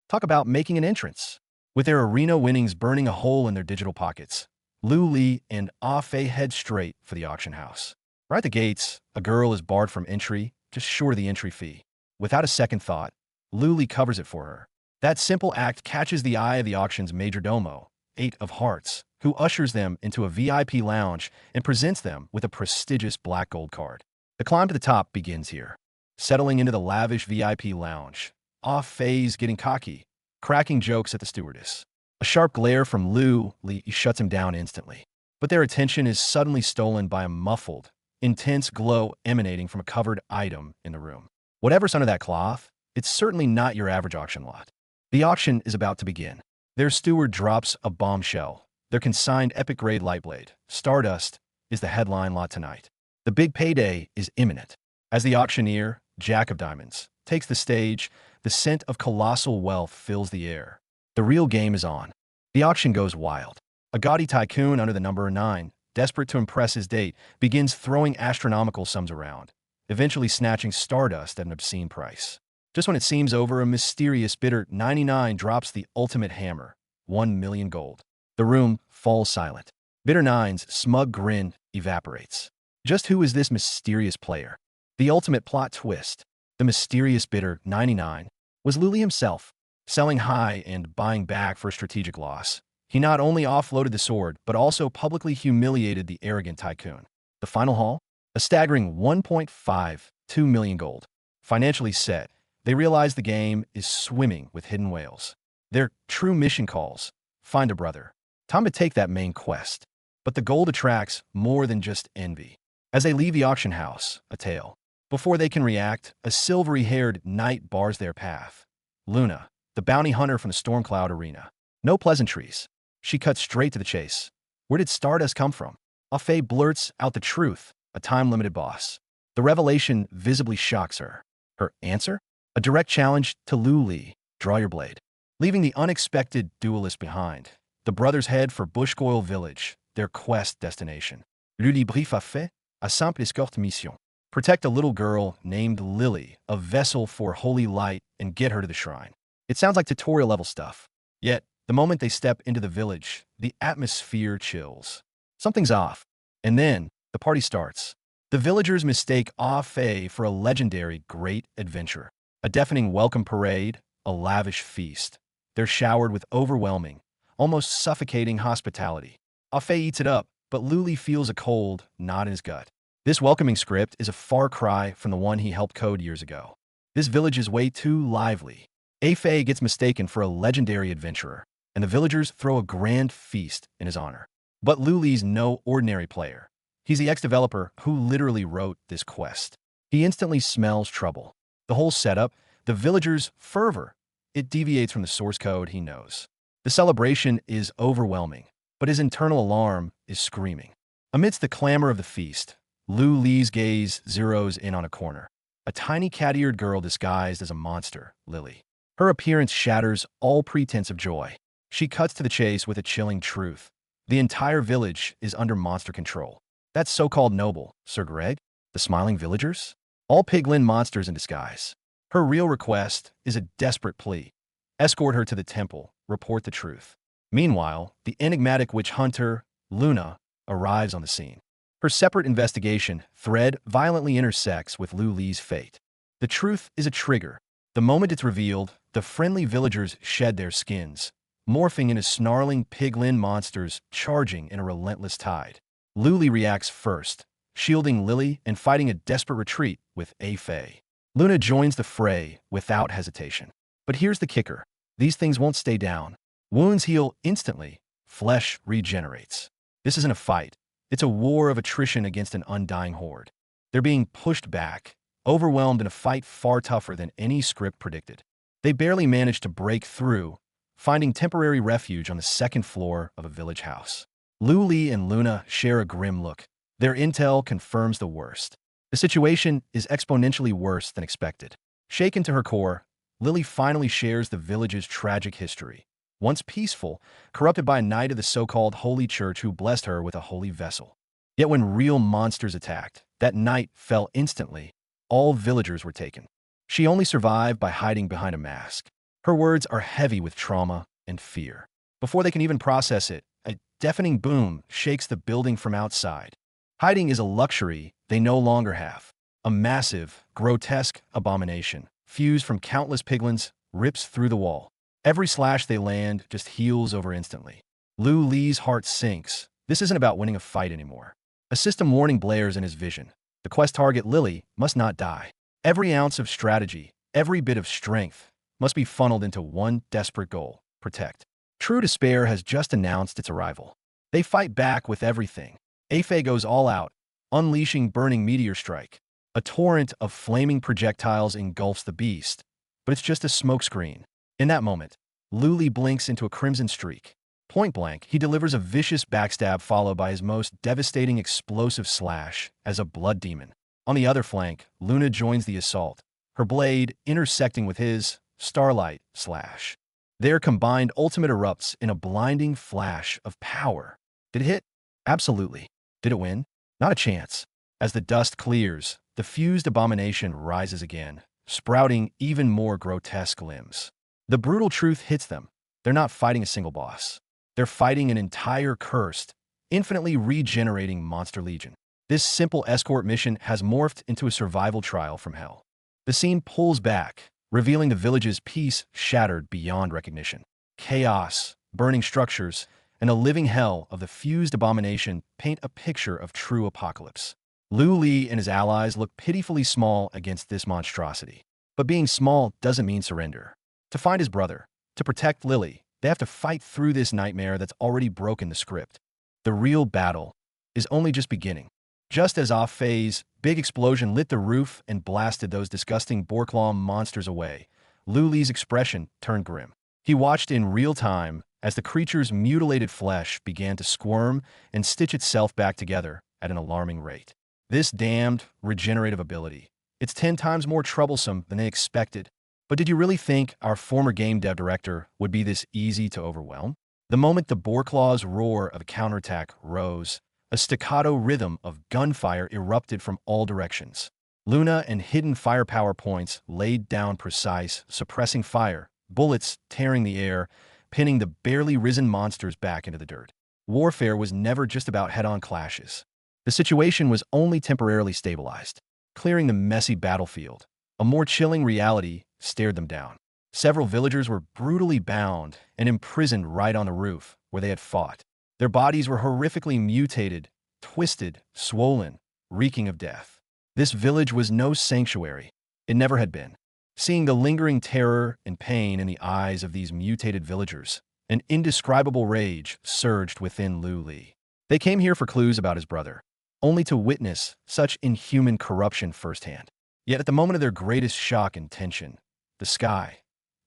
Talk about making an entrance. With their arena winnings burning a hole in their digital pockets, Luli and Ah-Fei head straight for the auction house. Right at the gates, a girl is barred from entry, just short of the entry fee. Without a second thought, Luli covers it for her. That simple act catches the eye of the auction's majordomo, Eight of Hearts, who ushers them into a VIP lounge and presents them with a prestigious black gold card. The climb to the top begins here. Settling into the lavish VIP lounge, Ah-Fei's getting cocky, cracking jokes at the stewardess. A sharp glare from Li shuts him down instantly. But their attention is suddenly stolen by a muffled, intense glow emanating from a covered item in the room. Whatever's under that cloth, it's certainly not your average auction lot. The auction is about to begin. Their steward drops a bombshell. Their consigned epic-grade lightblade, Stardust, is the headline lot tonight. The big payday is imminent. As the auctioneer, Jack of Diamonds, takes the stage, the scent of colossal wealth fills the air. The real game is on. The auction goes wild. A gaudy tycoon under the number 9, desperate to impress his date, begins throwing astronomical sums around, eventually snatching Stardust at an obscene price. Just when it seems over, a mysterious bidder 99 drops the ultimate hammer, 1 million gold. The room falls silent. Bidder 9's smug grin evaporates. Just who is this mysterious player? The ultimate plot twist. The mysterious bidder 99 was Luli himself, selling high and buying back for a strategic loss. He not only offloaded the sword, but also publicly humiliated the arrogant tycoon. The final haul? A staggering 1.52 million gold. Financially set, they realize the game is swimming with hidden whales. Their true mission calls, find a brother. Time to take that main quest. But the gold attracts more than just envy. As they leave the auction house, a tale. Before they can react, a silvery-haired knight bars their path. Luna, the bounty hunter from the Stormcloud Arena. No pleasantries. She cuts straight to the chase. Where did Stardust come from? Afe blurts out the truth, a time-limited boss. The revelation visibly shocks her. Her answer? A direct challenge to Luli, draw your blade. Leaving the unexpected duelist behind, the brothers head for Bushcoil Village, their quest destination. Luli brief a fait, a simple escort mission. Protect a little girl named Lily, a vessel for holy light, and get her to the shrine. It sounds like tutorial-level stuff. Yet, the moment they step into the village, the atmosphere chills. Something's off. And then, the party starts. The villagers mistake Afe for a legendary great adventure. A deafening welcome parade, a lavish feast. They're showered with overwhelming, almost suffocating hospitality. Afe eats it up, but Luli feels a cold knot in his gut. This welcoming script is a far cry from the one he helped code years ago. This village is way too lively. Afe gets mistaken for a legendary adventurer, and the villagers throw a grand feast in his honor. But Luli's no ordinary player. He's the ex-developer who literally wrote this quest. He instantly smells trouble. The whole setup, the villagers' fervor, it deviates from the source code he knows. The celebration is overwhelming, but his internal alarm is screaming. Amidst the clamor of the feast, Luli's gaze zeroes in on a corner. A tiny cat-eared girl disguised as a monster, Lily. Her appearance shatters all pretense of joy. She cuts to the chase with a chilling truth. The entire village is under monster control. That so-called noble, Sir Greg, the smiling villagers? All piglin monsters in disguise. Her real request is a desperate plea. Escort her to the temple, report the truth. Meanwhile, the enigmatic witch hunter, Luna, arrives on the scene. Her separate investigation thread violently intersects with Luli's fate. The truth is a trigger. The moment it's revealed, the friendly villagers shed their skins, morphing into snarling piglin monsters charging in a relentless tide. Luli reacts first, shielding Lily and fighting a desperate retreat with Afe. Luna joins the fray without hesitation. But here's the kicker. These things won't stay down. Wounds heal instantly. Flesh regenerates. This isn't a fight. It's a war of attrition against an undying horde. They're being pushed back, overwhelmed in a fight far tougher than any script predicted. They barely manage to break through, finding temporary refuge on the second floor of a village house. Luli and Luna share a grim look. Their intel confirms the worst. The situation is exponentially worse than expected. Shaken to her core, Lily finally shares the village's tragic history. Once peaceful, corrupted by a knight of the so-called Holy Church who blessed her with a holy vessel. Yet when real monsters attacked, that knight fell instantly. All villagers were taken. She only survived by hiding behind a mask. Her words are heavy with trauma and fear. Before they can even process it, a deafening boom shakes the building from outside. Hiding is a luxury they no longer have. A massive, grotesque abomination, fused from countless piglins, rips through the wall. Every slash they land just heals over instantly. Luli's heart sinks. This isn't about winning a fight anymore. A system warning blares in his vision. The quest target, Lily, must not die. Every ounce of strategy, every bit of strength, must be funneled into one desperate goal: protect. True Despair has just announced its arrival. They fight back with everything. Afe goes all out, unleashing burning meteor strike. A torrent of flaming projectiles engulfs the beast, but it's just a smokescreen. In that moment, Lu Li blinks into a crimson streak. Point blank, he delivers a vicious backstab followed by his most devastating explosive slash as a blood demon. On the other flank, Luna joins the assault, her blade intersecting with his starlight slash. Their combined ultimate erupts in a blinding flash of power. Did it hit? Absolutely. Did it win? Not a chance. As the dust clears, the fused abomination rises again, sprouting even more grotesque limbs. The brutal truth hits them. They're not fighting a single boss. They're fighting an entire cursed, infinitely regenerating monster legion. This simple escort mission has morphed into a survival trial from hell. The scene pulls back, revealing the village's peace shattered beyond recognition. Chaos, burning structures, and a living hell of the fused abomination paint a picture of true apocalypse. Lu Li and his allies look pitifully small against this monstrosity. But being small doesn't mean surrender. To find his brother, to protect Lily, they have to fight through this nightmare that's already broken the script. The real battle is only just beginning. Just as off-phase, big explosion lit the roof and blasted those disgusting Borklaw monsters away, Lu Li's expression turned grim. He watched in real time as the creature's mutilated flesh began to squirm and stitch itself back together at an alarming rate. This damned regenerative ability, it's 10 times more troublesome than they expected. But did you really think our former game dev director would be this easy to overwhelm? The moment the Borklaw's roar of a counterattack rose, a staccato rhythm of gunfire erupted from all directions. Luna and hidden firepower points laid down precise, suppressing fire, bullets tearing the air, pinning the barely risen monsters back into the dirt. Warfare was never just about head-on clashes. The situation was only temporarily stabilized. Clearing the messy battlefield, a more chilling reality stared them down. Several villagers were brutally bound and imprisoned right on the roof where they had fought. Their bodies were horrifically mutated, twisted, swollen, reeking of death. This village was no sanctuary. It never had been. Seeing the lingering terror and pain in the eyes of these mutated villagers, an indescribable rage surged within Lu Li. They came here for clues about his brother, only to witness such inhuman corruption firsthand. Yet at the moment of their greatest shock and tension, the sky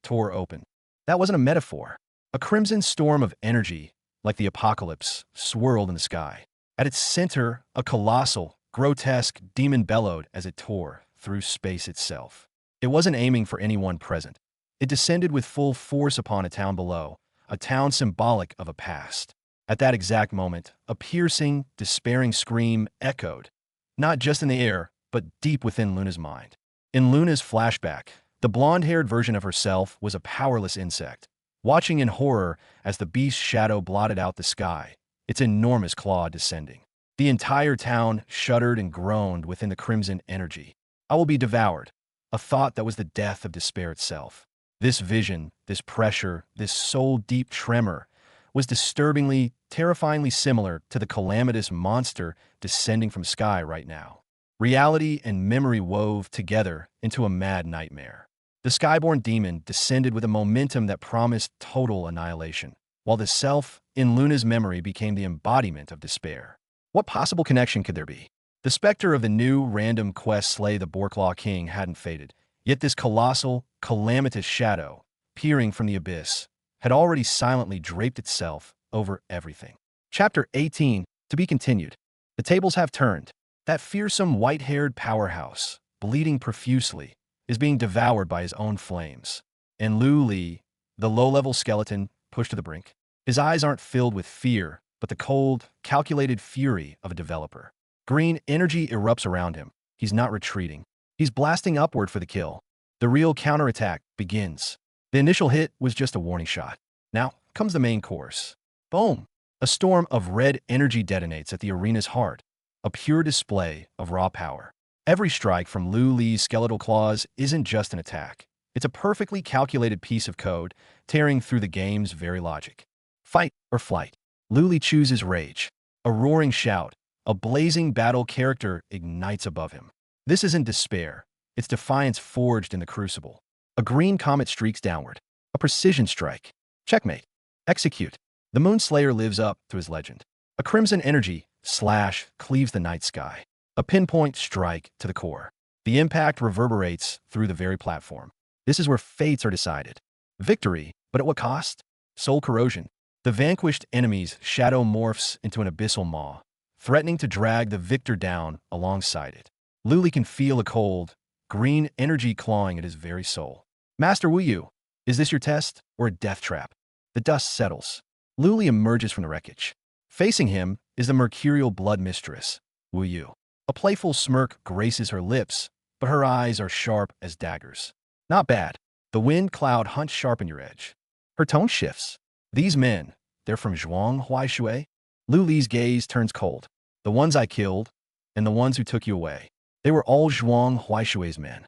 tore open. That wasn't a metaphor. A crimson storm of energy, like the apocalypse, swirled in the sky. At its center, a colossal, grotesque demon bellowed as it tore through space itself. It wasn't aiming for anyone present. It descended with full force upon a town below, a town symbolic of a past. At that exact moment, a piercing, despairing scream echoed, not just in the air, but deep within Luna's mind. In Luna's flashback, the blonde-haired version of herself was a powerless insect, watching in horror as the beast's shadow blotted out the sky, its enormous claw descending. The entire town shuddered and groaned within the crimson energy. I will be devoured, a thought that was the death of despair itself. This vision, this pressure, this soul-deep tremor was disturbingly, terrifyingly similar to the calamitous monster descending from sky right now. Reality and memory wove together into a mad nightmare. The skyborn demon descended with a momentum that promised total annihilation, while the self in Luna's memory became the embodiment of despair. What possible connection could there be? The specter of the new random quest slay the Borklaw King hadn't faded, yet this colossal, calamitous shadow, peering from the abyss, had already silently draped itself over everything. Chapter 18, to be continued. The tables have turned. That fearsome white-haired powerhouse, bleeding profusely, is being devoured by his own flames. And Lu Li, the low-level skeleton, pushed to the brink. His eyes aren't filled with fear, but the cold, calculated fury of a developer. Green energy erupts around him. He's not retreating. He's blasting upward for the kill. The real counterattack begins. The initial hit was just a warning shot. Now comes the main course. Boom! A storm of red energy detonates at the arena's heart, a pure display of raw power. Every strike from Lu Li's skeletal claws isn't just an attack. It's a perfectly calculated piece of code, tearing through the game's very logic. Fight or flight. Lu Li chooses rage. A roaring shout, a blazing battle character ignites above him. This isn't despair. It's defiance forged in the crucible. A green comet streaks downward. A precision strike. Checkmate. Execute. The Moonslayer lives up to his legend. A crimson energy slash cleaves the night sky. A pinpoint strike to the core. The impact reverberates through the very platform. This is where fates are decided. Victory, But at what cost? Soul corrosion. The vanquished enemy's shadow morphs into an abyssal maw, threatening to drag the victor down alongside it. Luli can feel a cold, green energy clawing at his very soul. Master Wu Yu, is this your test or a death trap? The dust settles. Luli emerges from the wreckage. Facing him is the mercurial blood mistress, Wu Yu. A playful smirk graces her lips, but her eyes are sharp as daggers. Not bad. The wind cloud hunts sharpen your edge. Her tone shifts. These men, they're from Zhuang Huaishui? Luli's gaze turns cold. The ones I killed, and the ones who took you away. They were all Zhuang Huaishui's men.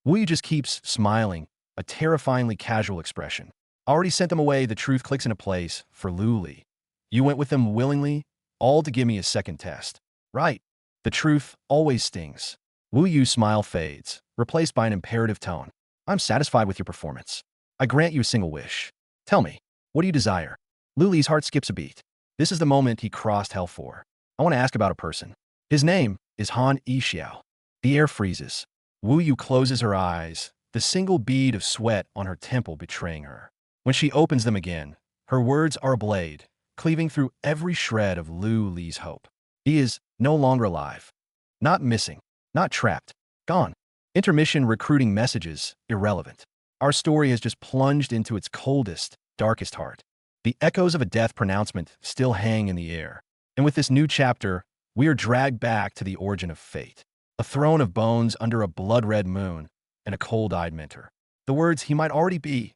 Wu Yu just keeps smiling, a terrifyingly casual expression. Already sent them away, the truth clicks into place for Luli. You went with them willingly, all to give me a second test. Right. The truth always stings. Wu Yu's smile fades, replaced by an imperative tone. I'm satisfied with your performance. I grant you a single wish. Tell me, what do you desire? Luli's heart skips a beat. This is the moment he crossed hell for. I want to ask about a person. His name is Han Yixiao. The air freezes. Wu Yu closes her eyes, the single bead of sweat on her temple betraying her. When she opens them again, her words are a blade, cleaving through every shred of Luli's hope. He is no longer alive. Not missing. Not trapped. Gone. Intermission recruiting messages, irrelevant. Our story has just plunged into its coldest, darkest heart. The echoes of a death pronouncement still hang in the air. And with this new chapter, we are dragged back to the origin of fate. A throne of bones under a blood-red moon and a cold-eyed mentor. The words he might already be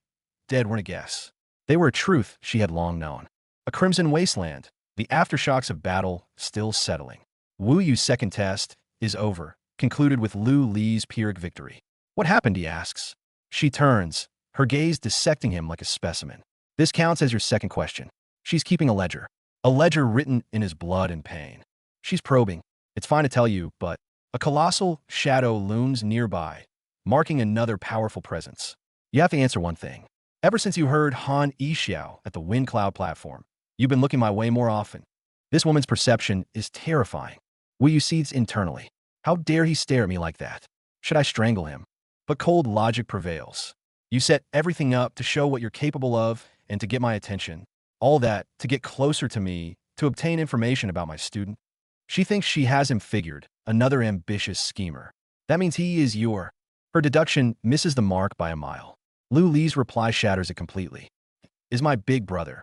dead weren't a guess. They were a truth she had long known. A crimson wasteland, the aftershocks of battle still settling. Wu Yu's second test is over, concluded with Luli's Pyrrhic victory. What happened, he asks. She turns, her gaze dissecting him like a specimen. This counts as your second question. She's keeping a ledger written in his blood and pain. She's probing. It's fine to tell you, but a colossal shadow looms nearby, marking another powerful presence. You have to answer one thing. Ever since you heard Han Yixiao at the Wind Cloud platform, you've been looking my way more often. This woman's perception is terrifying. Wu Yu seethes internally. How dare he stare at me like that? Should I strangle him? But cold logic prevails. You set everything up to show what you're capable of and to get my attention. All that to get closer to me, to obtain information about my student. She thinks she has him figured, another ambitious schemer. That means he is your. Her deduction misses the mark by a mile. Luli's reply shatters it completely. Is my big brother.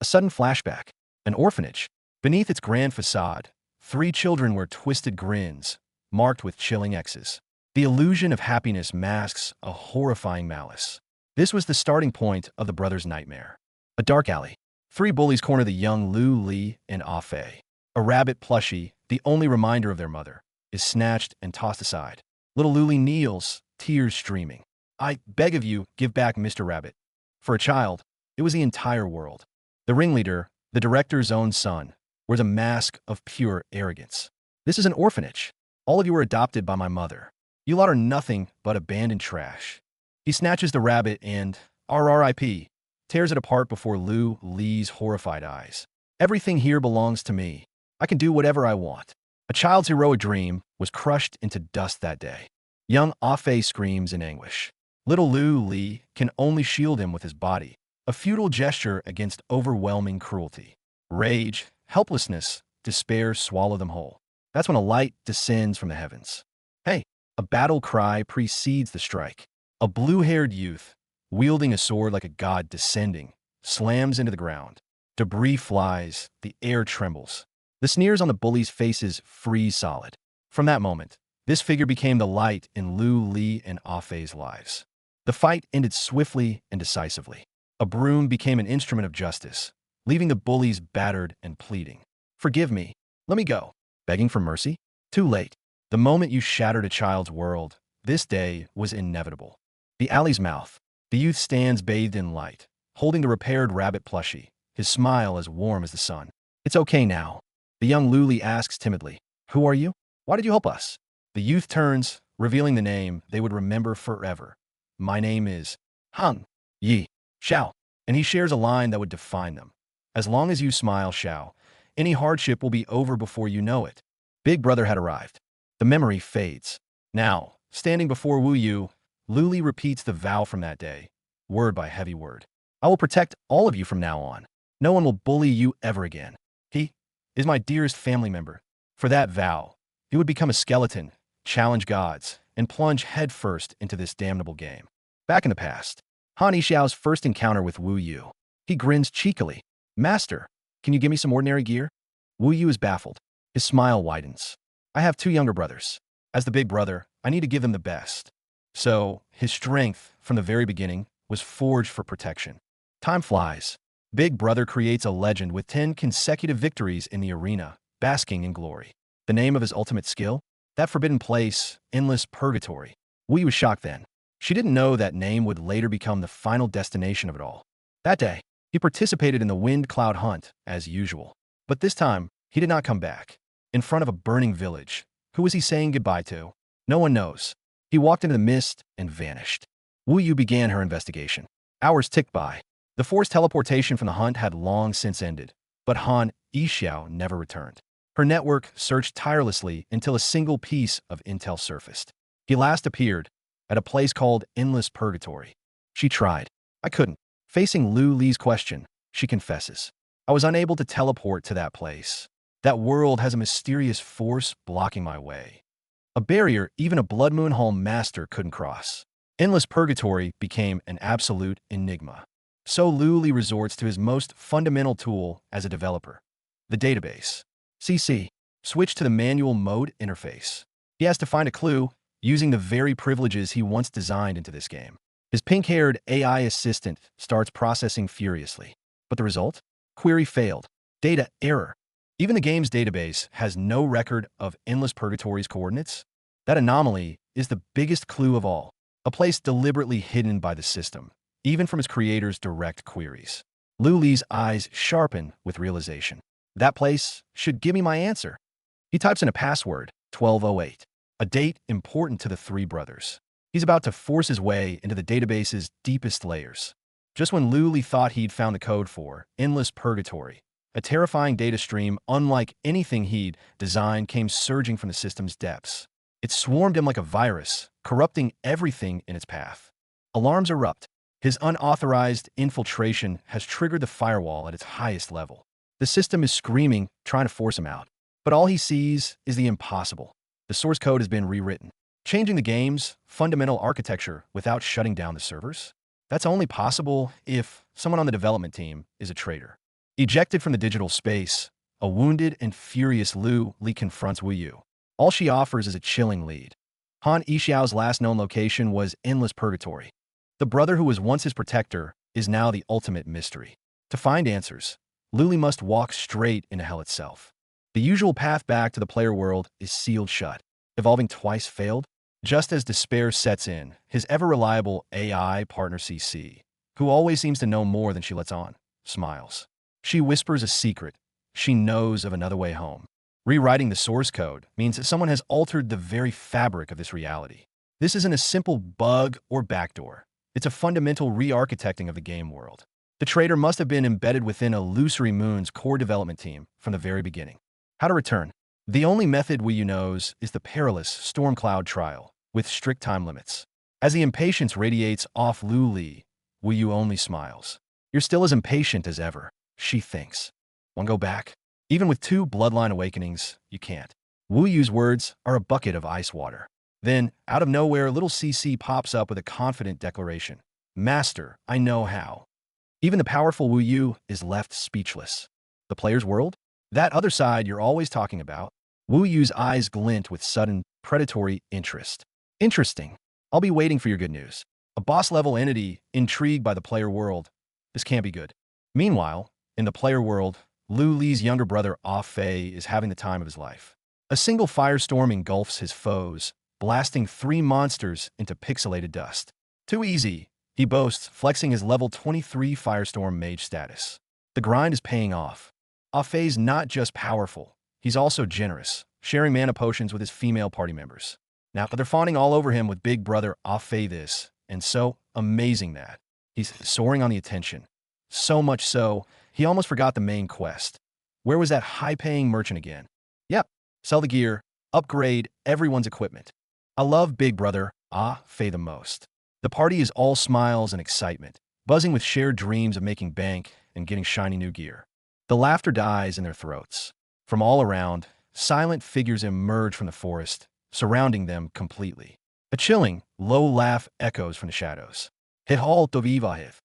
A sudden flashback. An orphanage. Beneath its grand facade, 3 children wear twisted grins, marked with chilling X's. The illusion of happiness masks a horrifying malice. This was the starting point of the brothers' nightmare. A dark alley. 3 bullies corner the young Luli and Ah Fei. A rabbit plushie, the only reminder of their mother, is snatched and tossed aside. Little Luli kneels, tears streaming. I beg of you, give back Mr. Rabbit. For a child, it was the entire world. The ringleader, the director's own son, wears a mask of pure arrogance. This is an orphanage. All of you were adopted by my mother. You lot are nothing but abandoned trash. He snatches the rabbit and, RRIP, tears it apart before Luli's horrified eyes. Everything here belongs to me. I can do whatever I want. A child's heroic dream was crushed into dust that day. Young Ah Fei screams in anguish. Little Luli can only shield him with his body, a futile gesture against overwhelming cruelty. Rage, helplessness, despair swallow them whole. That's when a light descends from the heavens. Hey, a battle cry precedes the strike. A blue-haired youth, wielding a sword like a god descending, slams into the ground. Debris flies, the air trembles. The sneers on the bullies' faces freeze solid. From that moment, this figure became the light in Luli and Ah Fei's lives. The fight ended swiftly and decisively. A broom became an instrument of justice, leaving the bullies battered and pleading. Forgive me. Let me go. Begging for mercy? Too late. The moment you shattered a child's world, this day was inevitable. The alley's mouth. The youth stands bathed in light, holding the repaired rabbit plushie, his smile as warm as the sun. It's okay now. The young Luli asks timidly, Who are you? Why did you help us? The youth turns, revealing the name they would remember forever. My name is Han Yixiao, and he shares a line that would define them. As long as you smile, Xiao, any hardship will be over before you know it. Big Brother had arrived. The memory fades. Now, standing before Wu Yu, Luli repeats the vow from that day, word by heavy word. I will protect all of you from now on. No one will bully you ever again. He is my dearest family member. For that vow, he would become a skeleton, challenge gods, and plunge headfirst into this damnable game. Back in the past, Han Yixiao's first encounter with Wu Yu. He grins cheekily. Master, can you give me some ordinary gear? Wu Yu is baffled. His smile widens. I have 2 younger brothers. As the big brother, I need to give them the best. So, his strength, from the very beginning, was forged for protection. Time flies. Big Brother creates a legend with 10 consecutive victories in the arena, basking in glory. The name of his ultimate skill? That forbidden place, endless purgatory. Wu Yu was shocked then. She didn't know that name would later become the final destination of it all. That day, he participated in the wind cloud hunt, as usual. But this time, he did not come back. In front of a burning village, who was he saying goodbye to? No one knows. He walked into the mist and vanished. Wu Yu began her investigation. Hours ticked by. The forced teleportation from the hunt had long since ended, but Han Yixiao never returned. Her network searched tirelessly until a single piece of intel surfaced. He last appeared at a place called Endless Purgatory. She tried. I couldn't. Facing Lu Li's question, she confesses. I was unable to teleport to that place. That world has a mysterious force blocking my way. A barrier even a Blood Moon Hall master couldn't cross. Endless Purgatory became an absolute enigma. So Lu Li resorts to his most fundamental tool as a developer, the database. CC. Switch to the manual mode interface. He has to find a clue using the very privileges he once designed into this game. His pink-haired AI assistant starts processing furiously. But the result? Query failed. Data error. Even the game's database has no record of Endless Purgatory's coordinates. That anomaly is the biggest clue of all, a place deliberately hidden by the system, even from its creator's direct queries. Lu Li's eyes sharpen with realization. That place should give me my answer. He types in a password, 1208, a date important to the 3 brothers. He's about to force his way into the database's deepest layers. Just when Lu Li thought he'd found the code for Endless Purgatory, a terrifying data stream unlike anything he'd designed came surging from the system's depths. It swarmed him like a virus, corrupting everything in its path. Alarms erupt. His unauthorized infiltration has triggered the firewall at its highest level. The system is screaming, trying to force him out. But all he sees is the impossible. The source code has been rewritten, changing the game's fundamental architecture without shutting down the servers. That's only possible if someone on the development team is a traitor. Ejected from the digital space, a wounded and furious Lu Li confronts Wu Yu. All she offers is a chilling lead. Han Yixiao's last known location was Endless Purgatory. The brother who was once his protector is now the ultimate mystery. To find answers, Lu Li must walk straight into hell itself. The usual path back to the player world is sealed shut. Evolving twice failed. Just as despair sets in, his ever-reliable AI partner CC, who always seems to know more than she lets on, smiles. She whispers a secret. She knows of another way home. Rewriting the source code means that someone has altered the very fabric of this reality. This isn't a simple bug or backdoor. It's a fundamental re-architecting of the game world. The traitor must have been embedded within Illusory Moon's core development team from the very beginning. How to return? The only method Wu Yu knows is the perilous Stormcloud trial, with strict time limits. As the impatience radiates off Lu Li, Wu Yu only smiles. You're still as impatient as ever, she thinks. Want to go back? Even with 2 bloodline awakenings, you can't. Wu Yu's words are a bucket of ice water. Then, out of nowhere, little CC pops up with a confident declaration. Master, I know how. Even the powerful Wu Yu is left speechless. The player's world? That other side you're always talking about? Wu Yu's eyes glint with sudden, predatory interest. Interesting. I'll be waiting for your good news. A boss-level entity intrigued by the player world. This can't be good. Meanwhile, in the player world, Lu Li's younger brother Ah Fei is having the time of his life. A single firestorm engulfs his foes, blasting 3 monsters into pixelated dust. Too easy, he boasts, flexing his level 23 Firestorm Mage status. The grind is paying off. Ah Fei's not just powerful, he's also generous, sharing mana potions with his female party members. Now, they're fawning all over him with big brother Ah Fei this, and so amazing that. He's soaring on the attention. So much so, he almost forgot the main quest. Where was that high-paying merchant again? Yep, sell the gear, upgrade everyone's equipment. I love big brother Ah Fei the most. The party is all smiles and excitement. buzzing with shared dreams of making bank and getting shiny new gear. The laughter dies in their throats. From all around, silent figures emerge from the forest, surrounding them completely. A chilling, low laugh echoes from the shadows. Hihal Tovivahiv.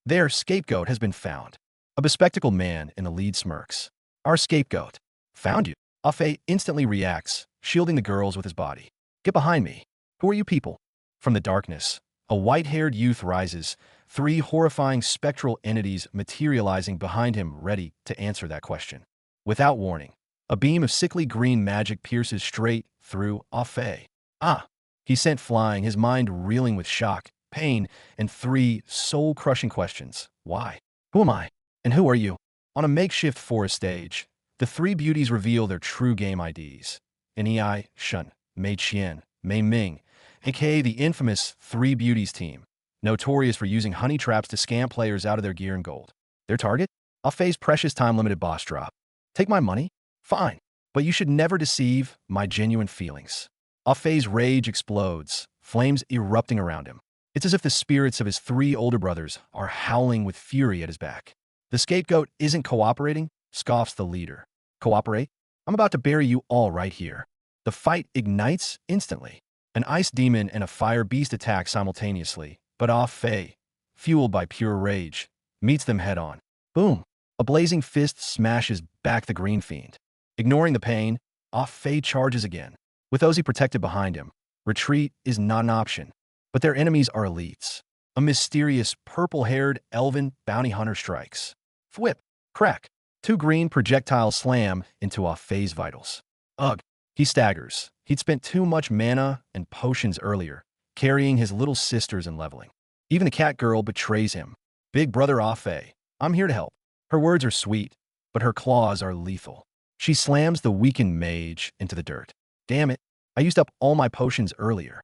Their scapegoat has been found. A bespectacled man in the lead smirks. Our scapegoat. Found you. Afe instantly reacts, shielding the girls with his body. Get behind me. Who are you people? From the darkness, a white-haired youth rises, three horrifying spectral entities materializing behind him ready to answer that question. Without warning, a beam of sickly green magic pierces straight through Afe. Ah! He sent flying, his mind reeling with shock, pain, and three soul-crushing questions. Why? Who am I? And who are you? On a makeshift forest stage, the three beauties reveal their true game IDs. Nei, Shun, Mei Qian, Mei Ming, aka the infamous Three Beauties team, notorious for using honey traps to scam players out of their gear and gold. Their target? Afei's precious time-limited boss drop. Take my money? Fine. But you should never deceive my genuine feelings. Afei's rage explodes, flames erupting around him. It's as if the spirits of his three older brothers are howling with fury at his back. The scapegoat isn't cooperating, scoffs the leader. Cooperate? I'm about to bury you all right here. The fight ignites instantly. An ice demon and a fire beast attack simultaneously, but Afei, fueled by pure rage, meets them head-on. Boom! A blazing fist smashes back the green fiend. Ignoring the pain, Afei charges again. With Ozzy protected behind him, retreat is not an option. But their enemies are elites. A mysterious, purple-haired, elven bounty hunter strikes. Whip! Crack! Two green projectiles slam into Afei's vitals. Ugh! He staggers. He'd spent too much mana and potions earlier, carrying his little sisters and leveling. Even the cat girl betrays him. Big brother Afei, I'm here to help. Her words are sweet, but her claws are lethal. She slams the weakened mage into the dirt. Damn it, I used up all my potions earlier.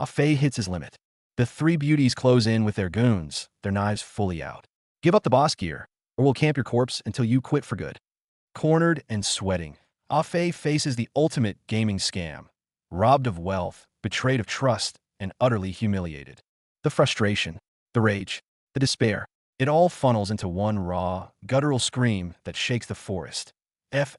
Afei hits his limit. The three beauties close in with their goons, their knives fully out. Give up the boss gear, or we'll camp your corpse until you quit for good. Cornered and sweating, Afei faces the ultimate gaming scam. Robbed of wealth, betrayed of trust, and utterly humiliated. The frustration, the rage, the despair, it all funnels into one raw, guttural scream that shakes the forest. F***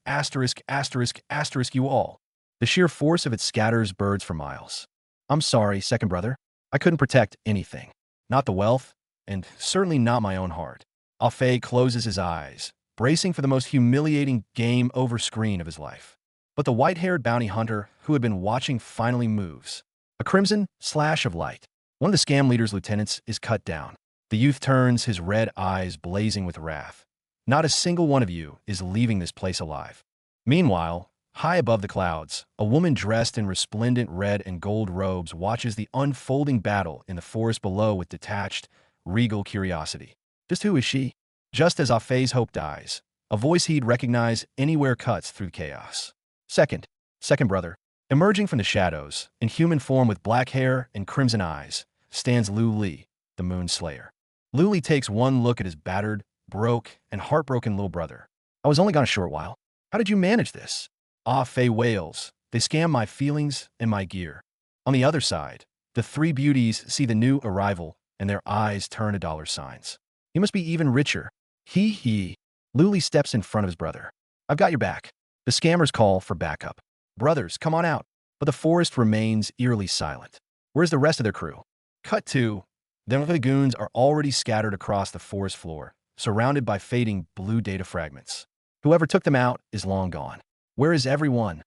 you all. The sheer force of it scatters birds for miles. I'm sorry, second brother. I couldn't protect anything. Not the wealth, and certainly not my own heart. Afei closes his eyes, bracing for the most humiliating game-over screen of his life. But the white-haired bounty hunter who had been watching finally moves. A crimson slash of light. One of the scam leader's lieutenants is cut down. The youth turns, his red eyes blazing with wrath. Not a single one of you is leaving this place alive. Meanwhile, high above the clouds, a woman dressed in resplendent red and gold robes watches the unfolding battle in the forest below with detached, regal curiosity. Just who is she? Just as Afei's hope dies, a voice he'd recognize anywhere cuts through chaos. Second brother. Emerging from the shadows, in human form with black hair and crimson eyes, stands Lu Li, the Moon Slayer. Lu Li takes one look at his battered, broke, and heartbroken little brother. I was only gone a short while. How did you manage this? Afei wails. They scam my feelings and my gear. On the other side, the three beauties see the new arrival, and their eyes turn to dollar signs. He must be even richer. He. Lu Li steps in front of his brother. I've got your back. The scammers call for backup. Brothers, come on out. But the forest remains eerily silent. Where's the rest of their crew? Cut to. The goons are already scattered across the forest floor, surrounded by fading blue data fragments. Whoever took them out is long gone. Where is everyone?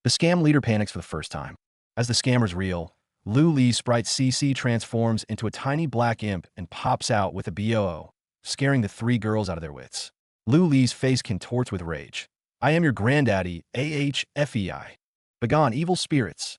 The scam leader panics for the first time. As the scammers reel, Lu Li's sprite CC transforms into a tiny black imp and pops out with a BOO, scaring the three girls out of their wits. Lu Li's face contorts with rage. I am your granddaddy, AHFEI. Begone, evil spirits.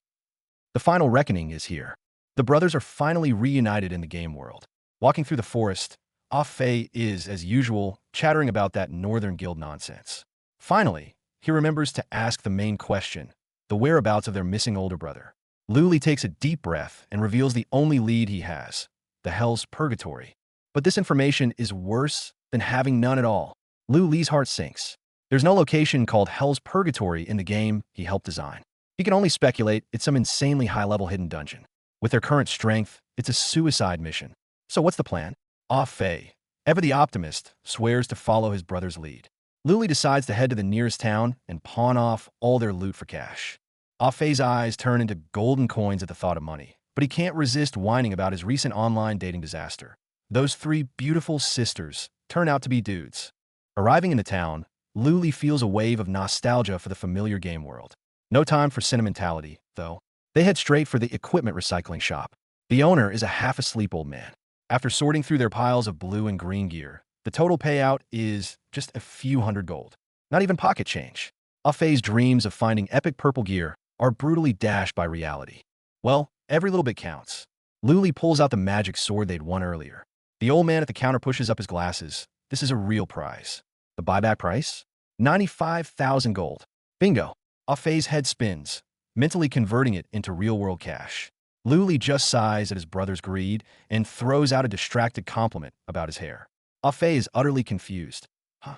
The final reckoning is here. The brothers are finally reunited in the game world. Walking through the forest, Afei is, as usual, chattering about that Northern Guild nonsense. Finally, he remembers to ask the main question, the whereabouts of their missing older brother. Lu Li takes a deep breath and reveals the only lead he has, the Hell's Purgatory. But this information is worse than having none at all. Lu Li's heart sinks. There's no location called Hell's Purgatory in the game he helped design. He can only speculate it's some insanely high-level hidden dungeon. With their current strength, it's a suicide mission. So what's the plan? Ah Fei, ever the optimist, swears to follow his brother's lead. Luli decides to head to the nearest town and pawn off all their loot for cash. Ah Fei's eyes turn into golden coins at the thought of money, but he can't resist whining about his recent online dating disaster. Those three beautiful sisters turn out to be dudes. Arriving in the town, Luli feels a wave of nostalgia for the familiar game world. No time for sentimentality, though. They head straight for the equipment recycling shop. The owner is a half-asleep old man. After sorting through their piles of blue and green gear, the total payout is just a few hundred gold. Not even pocket change. Ah Fei's dreams of finding epic purple gear are brutally dashed by reality. Well, every little bit counts. Luli pulls out the magic sword they'd won earlier. The old man at the counter pushes up his glasses. This is a real prize. The buyback price? 95,000 gold. Bingo. Ah Fei's head spins, mentally converting it into real-world cash. Luli just sighs at his brother's greed and throws out a distracted compliment about his hair. Ah Fei is utterly confused. Huh?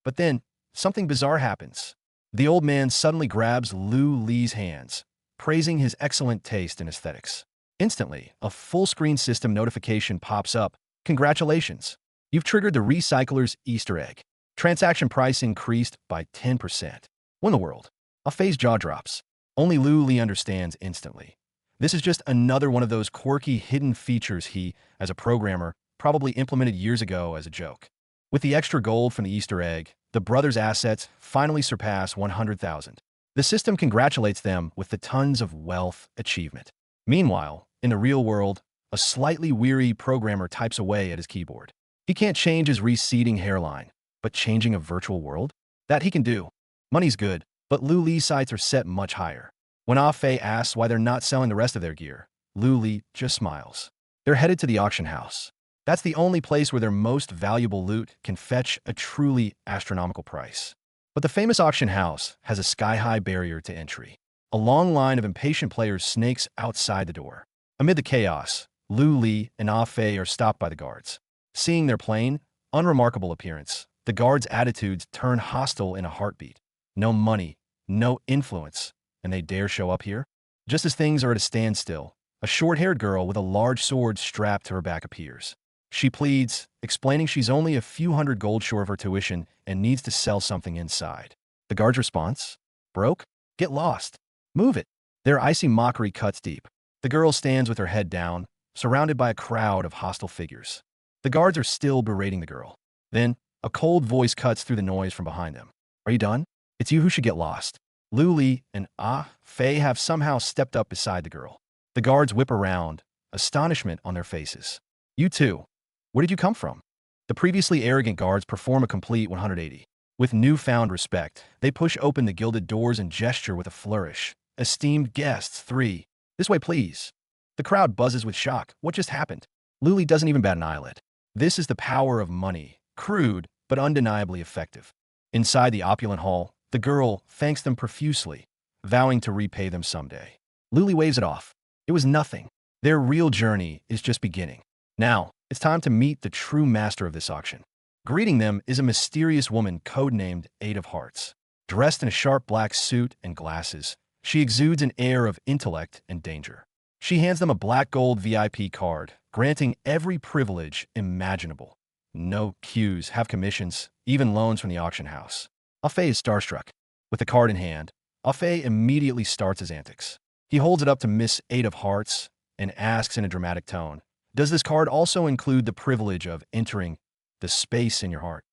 But then, something bizarre happens. The old man suddenly grabs Li's hands, praising his excellent taste in aesthetics. Instantly, a full-screen system notification pops up. Congratulations! You've triggered the recycler's Easter egg. Transaction price increased by 10%. What in the world? Ah Fei's jaw drops. Only Li understands instantly. This is just another one of those quirky hidden features he, as a programmer, probably implemented years ago as a joke. With the extra gold from the Easter egg, the brothers' assets finally surpass 100,000. The system congratulates them with the tons of wealth achievement. Meanwhile, in the real world, a slightly weary programmer types away at his keyboard. He can't change his receding hairline, but changing a virtual world? That he can do. Money's good, but Li's sights are set much higher. When Ah Fei asks why they're not selling the rest of their gear, Li just smiles. They're headed to the auction house. That's the only place where their most valuable loot can fetch a truly astronomical price. But the famous auction house has a sky-high barrier to entry. A long line of impatient players snakes outside the door. Amid the chaos, Li and Ah Fei are stopped by the guards. Seeing their plain, unremarkable appearance, the guards' attitudes turn hostile in a heartbeat. No money, no influence, and they dare show up here? Just as things are at a standstill, a short-haired girl with a large sword strapped to her back appears. She pleads, explaining she's only a few hundred gold short of her tuition and needs to sell something inside. The guard's response? Broke? Get lost. Move it. Their icy mockery cuts deep. The girl stands with her head down, surrounded by a crowd of hostile figures. The guards are still berating the girl. Then, a cold voice cuts through the noise from behind them. Are you done? It's you who should get lost. Li and Ah Fei have somehow stepped up beside the girl. The guards whip around, astonishment on their faces. You too. Where did you come from? The previously arrogant guards perform a complete 180. With newfound respect, they push open the gilded doors and gesture with a flourish. Esteemed guests, 3. This way, please. The crowd buzzes with shock. What just happened? Li doesn't even bat an eyelid. This is the power of money, crude but undeniably effective. Inside the opulent hall, the girl thanks them profusely, vowing to repay them someday. Li waves it off. It was nothing. Their real journey is just beginning. Now, it's time to meet the true master of this auction. Greeting them is a mysterious woman codenamed 8 of Hearts. Dressed in a sharp black suit and glasses, she exudes an air of intellect and danger. She hands them a black gold VIP card, granting every privilege imaginable. No queues, have commissions, even loans from the auction house. Ah Fei is starstruck. With the card in hand, Ah Fei immediately starts his antics. He holds it up to Miss 8 of Hearts and asks in a dramatic tone, does this card also include the privilege of entering the space in your heart?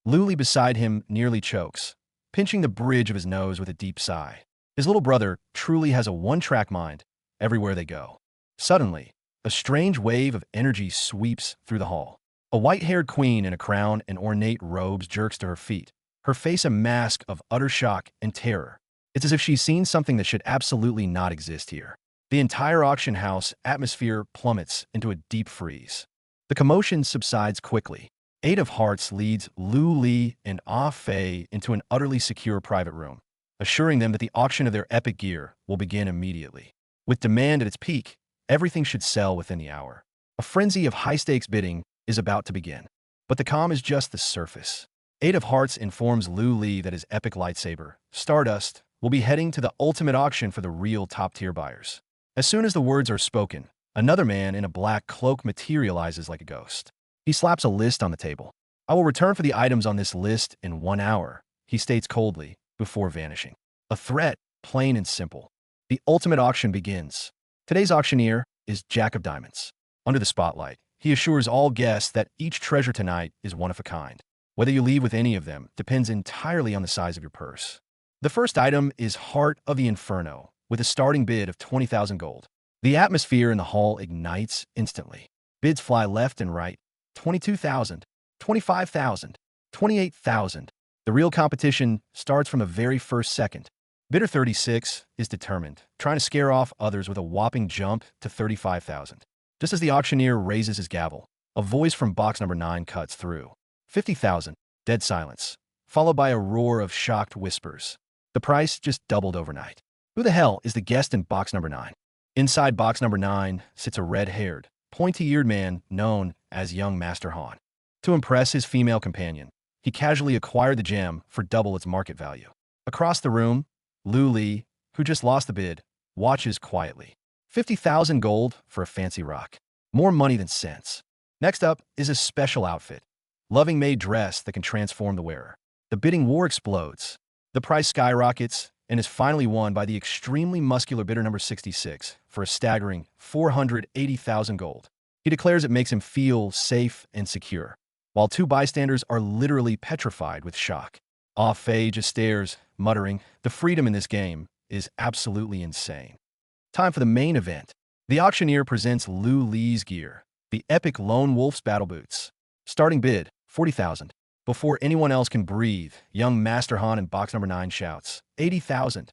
Li beside him nearly chokes, pinching the bridge of his nose with a deep sigh. His little brother truly has a one-track mind everywhere they go. Suddenly, a strange wave of energy sweeps through the hall. A white-haired queen in a crown and ornate robes jerks to her feet, her face a mask of utter shock and terror. It's as if she's seen something that should absolutely not exist here. The entire auction house atmosphere plummets into a deep freeze. The commotion subsides quickly. 8 of Hearts leads Li and Ah Fei into an utterly secure private room, assuring them that the auction of their epic gear will begin immediately. With demand at its peak, everything should sell within the hour. A frenzy of high-stakes bidding is about to begin. But the calm is just the surface. 8 of Hearts informs Li that his epic lightsaber, Stardust, will be heading to the ultimate auction for the real top-tier buyers. As soon as the words are spoken, another man in a black cloak materializes like a ghost. He slaps a list on the table. I will return for the items on this list in 1 hour, he states coldly, before vanishing. A threat, plain and simple. The ultimate auction begins. Today's auctioneer is Jack of Diamonds. Under the spotlight, he assures all guests that each treasure tonight is one of a kind. Whether you leave with any of them depends entirely on the size of your purse. The first item is Heart of the Inferno, with a starting bid of 20,000 gold. The atmosphere in the hall ignites instantly. Bids fly left and right. 22,000, 25,000, 28,000. The real competition starts from the very first second. Bidder 36 is determined, trying to scare off others with a whopping jump to 35,000. Just as the auctioneer raises his gavel, a voice from box number 9 cuts through. 50,000, dead silence, followed by a roar of shocked whispers. The price just doubled overnight. Who the hell is the guest in box number 9? Inside box number 9 sits a red-haired, pointy-eared man known as young Master Han. To impress his female companion, he casually acquired the gem for double its market value. Across the room, Lu Li, who just lost the bid, watches quietly. 50,000 gold for a fancy rock. More money than sense. Next up is a special outfit. Loving-made dress that can transform the wearer. The bidding war explodes. The price skyrockets and is finally won by the extremely muscular bidder number 66 for a staggering 480,000 gold. He declares it makes him feel safe and secure, while two bystanders are literally petrified with shock. Ah Fei just stares, muttering, "The freedom in this game is absolutely insane." Time for the main event. The auctioneer presents Lu Li's gear, the epic Lone Wolf's battle boots. Starting bid, 40,000. Before anyone else can breathe, young Master Han in box number 9 shouts, 80,000.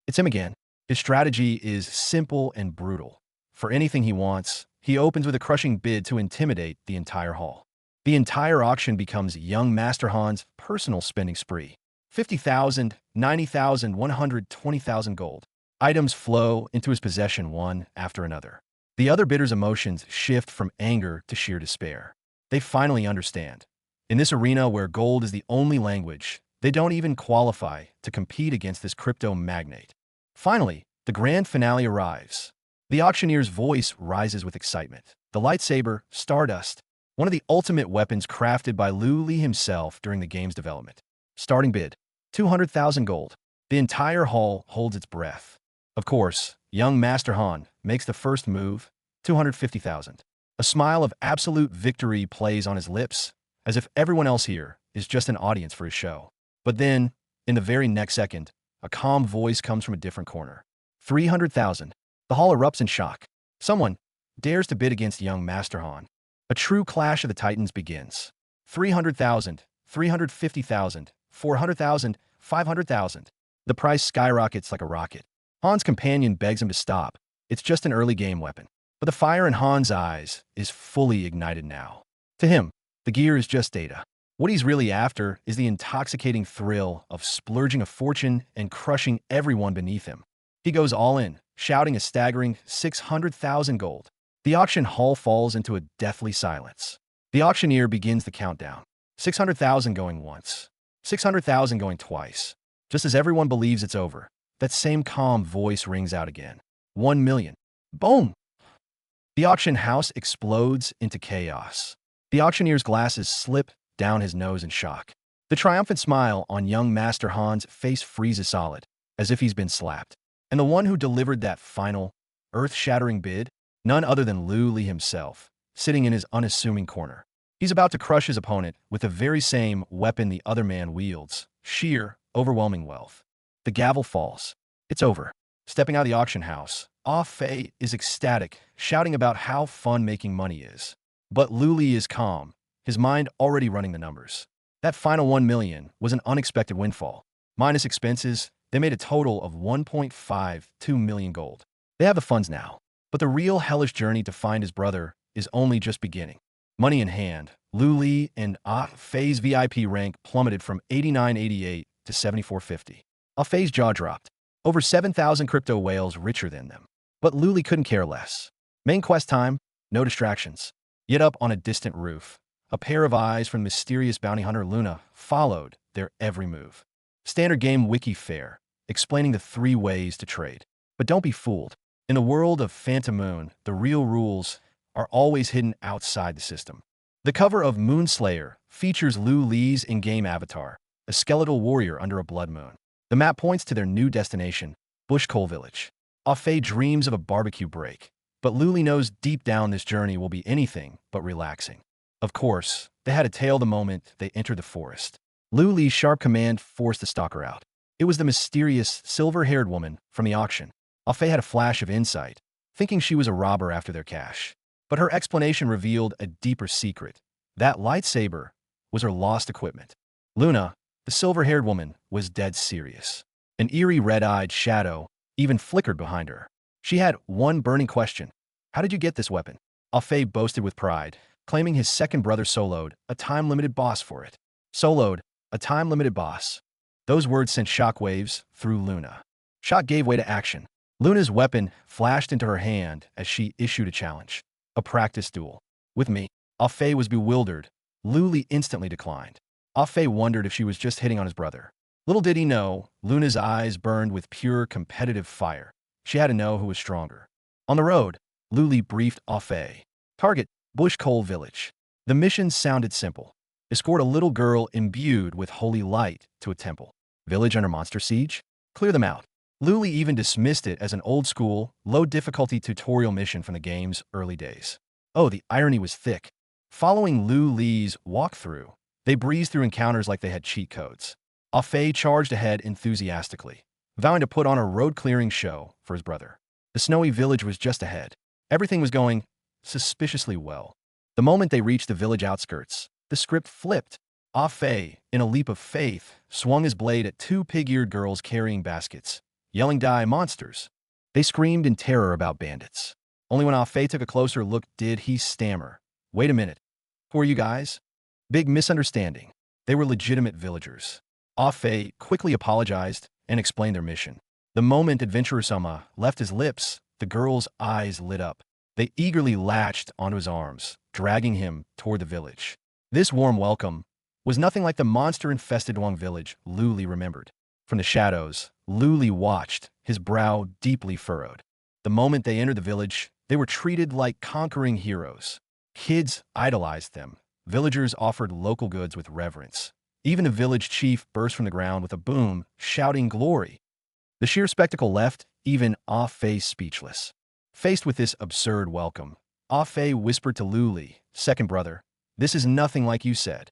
It's him again. His strategy is simple and brutal. For anything he wants, he opens with a crushing bid to intimidate the entire hall. The entire auction becomes young Master Han's personal spending spree. 50,000, 90,000, 120,000 gold. Items flow into his possession one after another. The other bidders' emotions shift from anger to sheer despair. They finally understand. In this arena where gold is the only language, they don't even qualify to compete against this crypto magnate. Finally, the grand finale arrives. The auctioneer's voice rises with excitement. The lightsaber, Stardust, one of the ultimate weapons crafted by Lu Li himself during the game's development. Starting bid, 200,000 gold. The entire hall holds its breath. Of course, young Master Han makes the first move, 250,000. A smile of absolute victory plays on his lips, as if everyone else here is just an audience for his show. But then, in the very next second, a calm voice comes from a different corner. 300,000. The hall erupts in shock. Someone dares to bid against young Master Han. A true clash of the titans begins. 300,000, 350,000, 400,000, 500,000. The price skyrockets like a rocket. Han's companion begs him to stop. It's just an early game weapon. But the fire in Han's eyes is fully ignited now. To him, the gear is just data. What he's really after is the intoxicating thrill of splurging a fortune and crushing everyone beneath him. He goes all in, shouting a staggering 600,000 gold. The auction hall falls into a deathly silence. The auctioneer begins the countdown. 600,000 going once. 600,000 going twice. Just as everyone believes it's over, that same calm voice rings out again. 1 million. Boom! The auction house explodes into chaos. The auctioneer's glasses slip down his nose in shock. The triumphant smile on young Master Han's face freezes solid, as if he's been slapped. And the one who delivered that final, earth-shattering bid? None other than Lu Li himself, sitting in his unassuming corner. He's about to crush his opponent with the very same weapon the other man wields, sheer, overwhelming wealth. The gavel falls. It's over. Stepping out of the auction house, Ah Fei is ecstatic, shouting about how fun making money is. But Lu Li is calm, his mind already running the numbers. That final 1 million was an unexpected windfall. Minus expenses, they made a total of 1.52 million gold. They have the funds now. But the real hellish journey to find his brother is only just beginning. Money in hand, Lu Li and Ah Fei's VIP rank plummeted from 8988 to 7450. Ah Fei's jaw dropped. Over 7,000 crypto whales richer than them. But Lu Li couldn't care less. Main quest time, no distractions. Yet up on a distant roof, a pair of eyes from mysterious bounty hunter Luna followed their every move. Standard game wiki fair, explaining the 3 ways to trade. But don't be fooled. In the world of Phantom Moon, the real rules are always hidden outside the system. The cover of Moonslayer features Lu Li's in-game avatar, a skeletal warrior under a blood moon. The map points to their new destination, Bush Coal Village. Ah Fei dreams of a barbecue break, but Lu Li knows deep down this journey will be anything but relaxing. Of course, they had to tail the moment they entered the forest. Lu Li's sharp command forced the stalker out. It was the mysterious, silver-haired woman from the auction. Ah Fei had a flash of insight, thinking she was a robber after their cash. But her explanation revealed a deeper secret. That lightsaber was her lost equipment. Luna, the silver-haired woman, was dead serious. An eerie red-eyed shadow even flickered behind her. She had one burning question. How did you get this weapon? Ah Fei boasted with pride, claiming his second brother soloed a time-limited boss for it. Soloed, a time-limited boss. Those words sent shockwaves through Luna. Shock gave way to action. Luna's weapon flashed into her hand as she issued a challenge. A practice duel. With me. Ah Fei was bewildered. Lu Li instantly declined. Ah Fei wondered if she was just hitting on his brother. Little did he know, Luna's eyes burned with pure competitive fire. She had to know who was stronger. On the road, Lu Li briefed Ah Fei. Target, Bush Coal Village. The mission sounded simple. Escort a little girl imbued with holy light to a temple. Village under monster siege? Clear them out. Lu Li even dismissed it as an old-school, low-difficulty tutorial mission from the game's early days. Oh, the irony was thick. Following Lu Li's walkthrough, they breezed through encounters like they had cheat codes. Ah Fei charged ahead enthusiastically, vowing to put on a road-clearing show for his brother. The snowy village was just ahead. Everything was going suspiciously well. The moment they reached the village outskirts, the script flipped. Ah Fei, in a leap of faith, swung his blade at two pig-eared girls carrying baskets, yelling "Die, monsters!" They screamed in terror about bandits. Only when Ah Fei took a closer look did he stammer. Wait a minute. Who are you guys? Big misunderstanding. They were legitimate villagers. Ah Fei quickly apologized and explained their mission. The moment Adventurer Sama left his lips, the girls' eyes lit up. They eagerly latched onto his arms, dragging him toward the village. This warm welcome was nothing like the monster-infested Wang village Lu Li remembered. From the shadows, Lu Li watched, his brow deeply furrowed. The moment they entered the village, they were treated like conquering heroes. Kids idolized them. Villagers offered local goods with reverence. Even a village chief burst from the ground with a boom, shouting glory. The sheer spectacle left even Ah Fei speechless. Faced with this absurd welcome, Ah Fei whispered to Lu Li, second brother, "This is nothing like you said."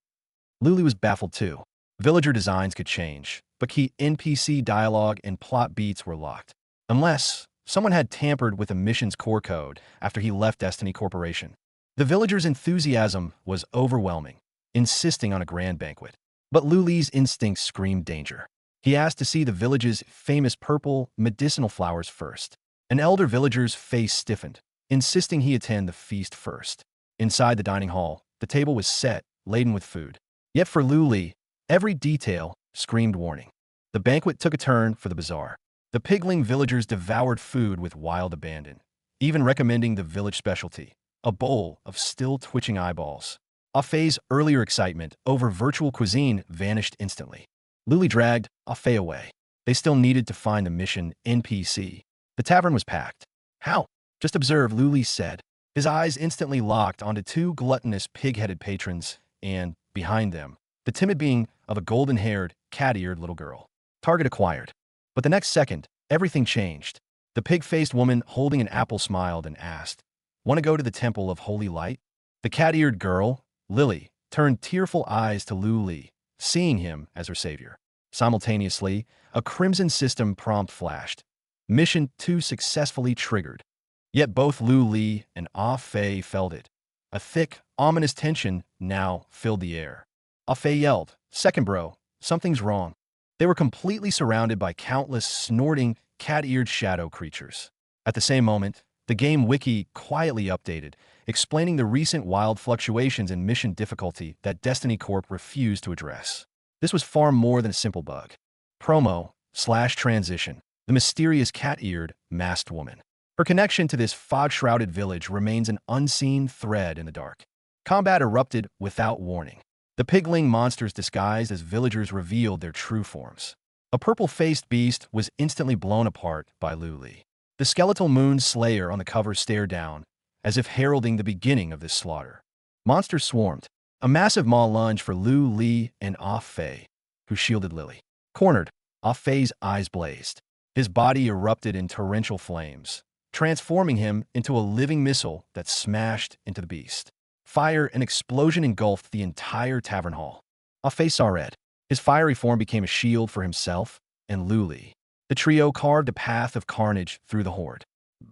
Lu Li was baffled too. Villager designs could change, but key NPC dialogue and plot beats were locked. Unless someone had tampered with a mission's core code after he left Destiny Corporation. The villagers' enthusiasm was overwhelming, insisting on a grand banquet. But Lu Li's instincts screamed danger. He asked to see the village's famous purple medicinal flowers first. An elder villager's face stiffened, insisting he attend the feast first. Inside the dining hall, the table was set, laden with food. Yet for Lu Li, every detail screamed warning. The banquet took a turn for the bizarre. The pigling villagers devoured food with wild abandon, even recommending the village specialty, a bowl of still-twitching eyeballs. Ah Fei's earlier excitement over virtual cuisine vanished instantly. Lu Li dragged Ah Fei away. They still needed to find the mission NPC. The tavern was packed. How? Just observe, Lu Li said. His eyes instantly locked onto two gluttonous pig-headed patrons, and, behind them, the timid being of a golden-haired, cat-eared little girl. Target acquired. But the next second, everything changed. The pig-faced woman holding an apple smiled and asked, "Want to go to the Temple of Holy Light?" The cat-eared girl, Lily, turned tearful eyes to Lu Li, seeing him as her savior. Simultaneously, a crimson system prompt flashed. Mission 2 successfully triggered. Yet both Lu Li and Ah Fei felt it. A thick, ominous tension now filled the air. Ah Fei yelled, "Second bro, something's wrong." They were completely surrounded by countless snorting, cat-eared shadow creatures. At the same moment, the game wiki quietly updated, explaining the recent wild fluctuations in mission difficulty that Destiny Corp refused to address. This was far more than a simple bug. Promo/transition. The mysterious cat-eared, masked woman. Her connection to this fog-shrouded village remains an unseen thread in the dark. Combat erupted without warning. The pigling monsters disguised as villagers revealed their true forms. A purple-faced beast was instantly blown apart by Lu Li. The skeletal moon slayer on the cover stared down, as if heralding the beginning of this slaughter. Monsters swarmed. A massive maw lunged for Lu Li and Ah Fei, who shielded Lily. Cornered, Ah Fei's eyes blazed. His body erupted in torrential flames, transforming him into a living missile that smashed into the beast. Fire and explosion engulfed the entire tavern hall. Ah Fei saw red. His fiery form became a shield for himself and Lu Li. The trio carved a path of carnage through the horde.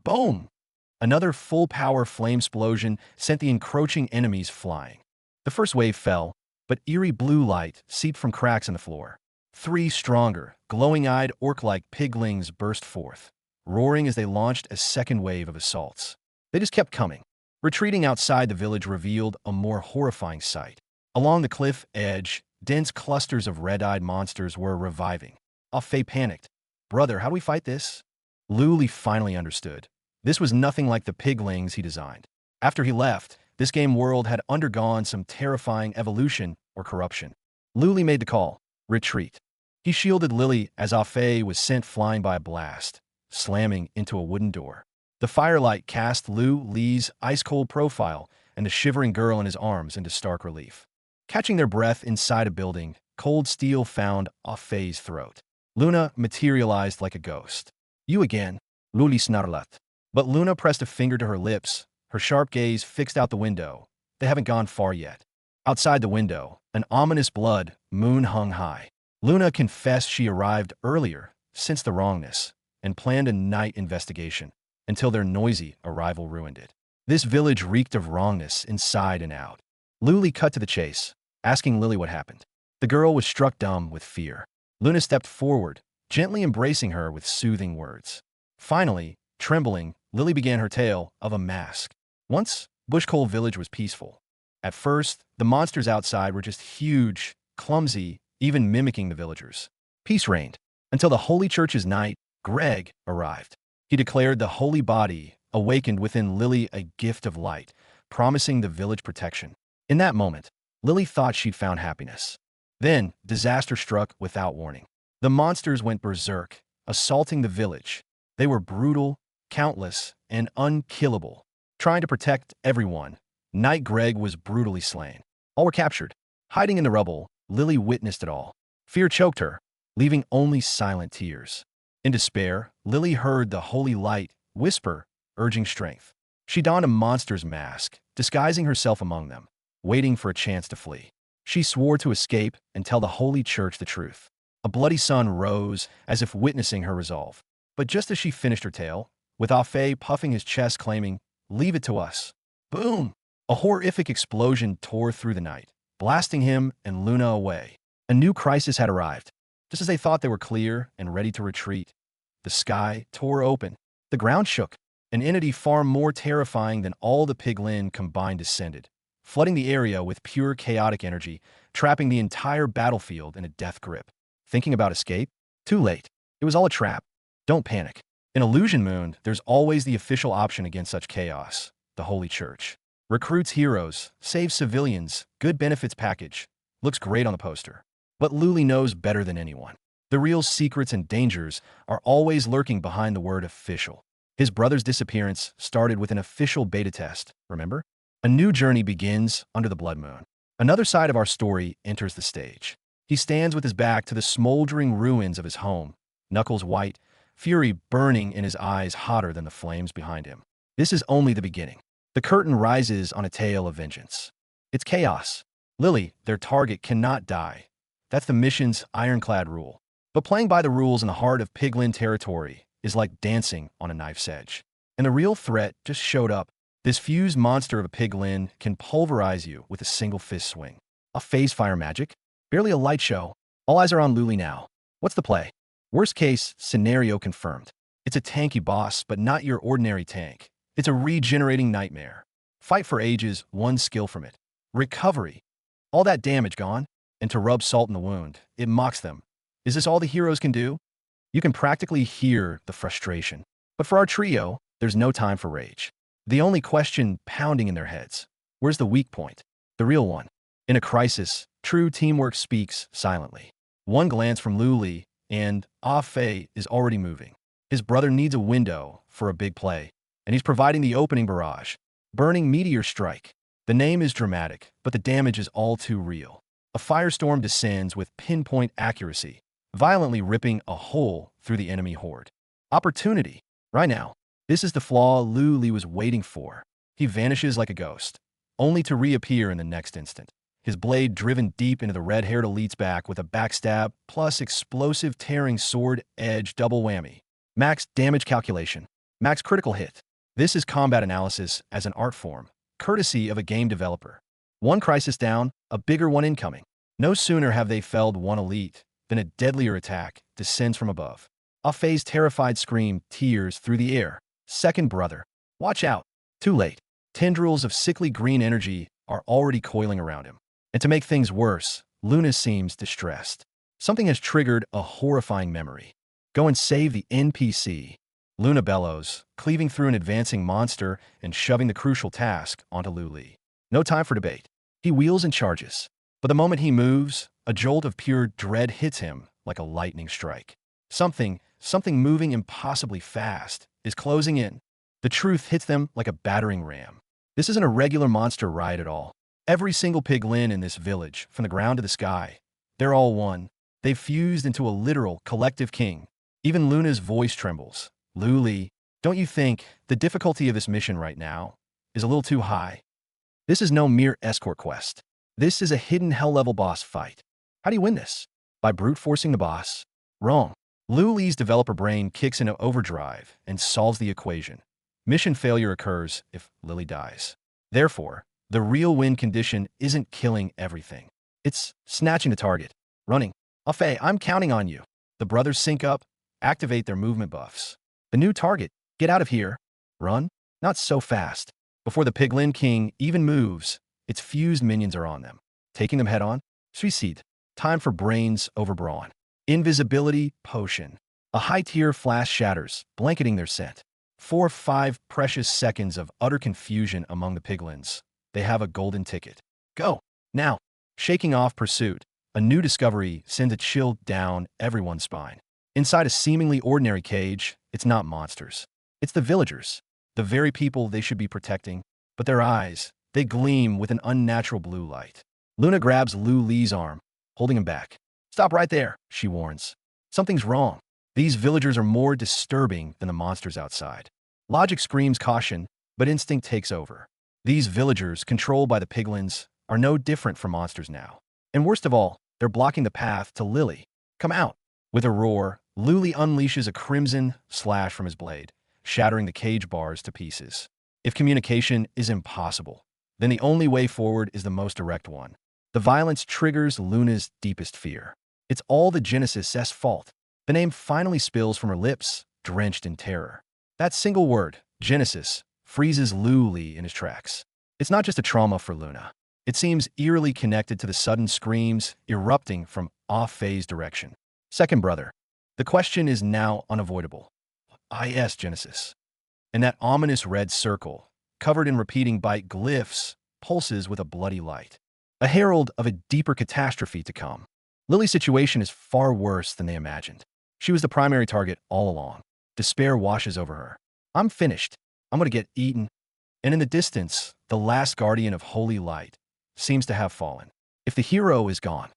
Boom! Another full-power flame explosion sent the encroaching enemies flying. The first wave fell, but eerie blue light seeped from cracks in the floor. 3 stronger, glowing-eyed orc-like piglings burst forth, roaring as they launched a second wave of assaults. They just kept coming. Retreating outside the village revealed a more horrifying sight. Along the cliff edge, dense clusters of red-eyed monsters were reviving. Ah Fei panicked. "Brother, how do we fight this?" Lu Li finally understood. This was nothing like the piglings he designed. After he left, this game world had undergone some terrifying evolution or corruption. Lu Li made the call. Retreat. He shielded Lily as Ah Fei was sent flying by a blast, slamming into a wooden door. The firelight cast Lu Li's ice-cold profile and the shivering girl in his arms into stark relief. Catching their breath inside a building, cold steel found Ah Fei's throat. Luna materialized like a ghost. "You again," Lu Li snarled. But Luna pressed a finger to her lips, her sharp gaze fixed out the window. They haven't gone far yet. Outside the window, an ominous blood moon hung high. Luna confessed she arrived earlier, sensed the wrongness, and planned a night investigation, until their noisy arrival ruined it. This village reeked of wrongness inside and out. Lu Li cut to the chase, asking Lily what happened. The girl was struck dumb with fear. Luna stepped forward, gently embracing her with soothing words. Finally, trembling, Lily began her tale of a mask. Once, Bushcole Village was peaceful. At first, the monsters outside were just huge, clumsy, even mimicking the villagers. Peace reigned, until the Holy Church's knight, Greg, arrived. He declared the holy body awakened within Lily a gift of light, promising the village protection. In that moment, Lily thought she'd found happiness. Then, disaster struck without warning. The monsters went berserk, assaulting the village. They were brutal, countless, and unkillable. Trying to protect everyone, Knight Greg was brutally slain. All were captured. Hiding in the rubble, Lily witnessed it all. Fear choked her, leaving only silent tears. In despair, Lily heard the holy light whisper, urging strength. She donned a monster's mask, disguising herself among them, waiting for a chance to flee. She swore to escape and tell the Holy Church the truth. A bloody sun rose, as if witnessing her resolve. But just as she finished her tale, with Ah Fei puffing his chest claiming, "Leave it to us." Boom! A horrific explosion tore through the night, blasting him and Luna away. A new crisis had arrived. Just as they thought they were clear and ready to retreat, the sky tore open. The ground shook. An entity far more terrifying than all the piglin combined descended, flooding the area with pure chaotic energy, trapping the entire battlefield in a death grip. Thinking about escape? Too late. It was all a trap. Don't panic. In Illusion Moon, there's always the official option against such chaos, the Holy Church. Recruits heroes, saves civilians, good benefits package. Looks great on the poster. But Lu Li knows better than anyone. The real secrets and dangers are always lurking behind the word official. His brother's disappearance started with an official beta test, remember? A new journey begins under the blood moon. Another side of our story enters the stage. He stands with his back to the smoldering ruins of his home, knuckles white, fury burning in his eyes hotter than the flames behind him. This is only the beginning. The curtain rises on a tale of vengeance. It's chaos. Lily, their target, cannot die. That's the mission's ironclad rule. But playing by the rules in the heart of Piglin territory is like dancing on a knife's edge. And the real threat just showed up. This fused monster of a piglin can pulverize you with a single fist swing. A phase fire magic? Barely a light show. All eyes are on Lu Li now. What's the play? Worst case scenario confirmed. It's a tanky boss, but not your ordinary tank. It's a regenerating nightmare. Fight for ages, one skill from it. Recovery. All that damage gone, and to rub salt in the wound, it mocks them. Is this all the heroes can do? You can practically hear the frustration. But for our trio, there's no time for rage. The only question pounding in their heads: where's the weak point? The real one. In a crisis, true teamwork speaks silently. One glance from Lu Li, and Ah Fei is already moving. His brother needs a window for a big play, and he's providing the opening barrage. Burning meteor strike. The name is dramatic, but the damage is all too real. A firestorm descends with pinpoint accuracy, violently ripping a hole through the enemy horde. Opportunity. Right now. This is the flaw Lu Li was waiting for. He vanishes like a ghost, only to reappear in the next instant. His blade driven deep into the red-haired elite's back with a backstab plus explosive tearing sword edge double whammy. Max damage calculation. Max critical hit. This is combat analysis as an art form, courtesy of a game developer. One crisis down, a bigger one incoming. No sooner have they felled one elite than a deadlier attack descends from above. Ah Fei's terrified scream tears through the air. Second brother. Watch out. Too late. Tendrils of sickly green energy are already coiling around him. And to make things worse, Luna seems distressed. Something has triggered a horrifying memory. Go and save the NPC. Luna bellows, cleaving through an advancing monster and shoving the crucial task onto Lu Li. No time for debate. He wheels and charges. But the moment he moves, a jolt of pure dread hits him like a lightning strike. Something moving impossibly fast is closing in. The truth hits them like a battering ram. This isn't a regular monster ride at all. Every single piglin in this village, from the ground to the sky, they're all one. They've fused into a literal collective king. Even Luna's voice trembles. Lu Li, don't you think the difficulty of this mission right now is a little too high? This is no mere escort quest. This is a hidden hell-level boss fight. How do you win this? By brute forcing the boss? Wrong. Lu Li's developer brain kicks into overdrive and solves the equation. Mission failure occurs if Lily dies. Therefore, the real win condition isn't killing everything. It's snatching the target. Running. Ah Fei, I'm counting on you. The brothers sync up, activate their movement buffs. The new target. Get out of here. Run? Not so fast. Before the Piglin King even moves, its fused minions are on them. Taking them head-on? Suicide. Time for brains over brawn. Invisibility potion. A high-tier flash shatters, blanketing their scent. 4 or 5 precious seconds of utter confusion among the piglins. They have a golden ticket. Go. Now. Shaking off pursuit, a new discovery sends a chill down everyone's spine. Inside a seemingly ordinary cage, it's not monsters. It's the villagers, the very people they should be protecting. But their eyes, they gleam with an unnatural blue light. Luna grabs Lu Li's arm, holding him back. Stop right there, she warns. Something's wrong. These villagers are more disturbing than the monsters outside. Logic screams caution, but instinct takes over. These villagers, controlled by the piglins, are no different from monsters now. And worst of all, they're blocking the path to Lily. Come out. With a roar, Lu Li unleashes a crimson slash from his blade, shattering the cage bars to pieces. If communication is impossible, then the only way forward is the most direct one. The violence triggers Luna's deepest fear. It's all the Genesis's fault. The name finally spills from her lips, drenched in terror. That single word, Genesis, freezes Lu Li in his tracks. It's not just a trauma for Luna. It seems eerily connected to the sudden screams erupting from Ah Fei's direction. Second brother. The question is now unavoidable. Is Genesis. And that ominous red circle, covered in repeating bite glyphs, pulses with a bloody light. A herald of a deeper catastrophe to come. Lily's situation is far worse than they imagined. She was the primary target all along. Despair washes over her. I'm finished. I'm going to get eaten. And in the distance, the last guardian of holy light seems to have fallen. If the hero is gone,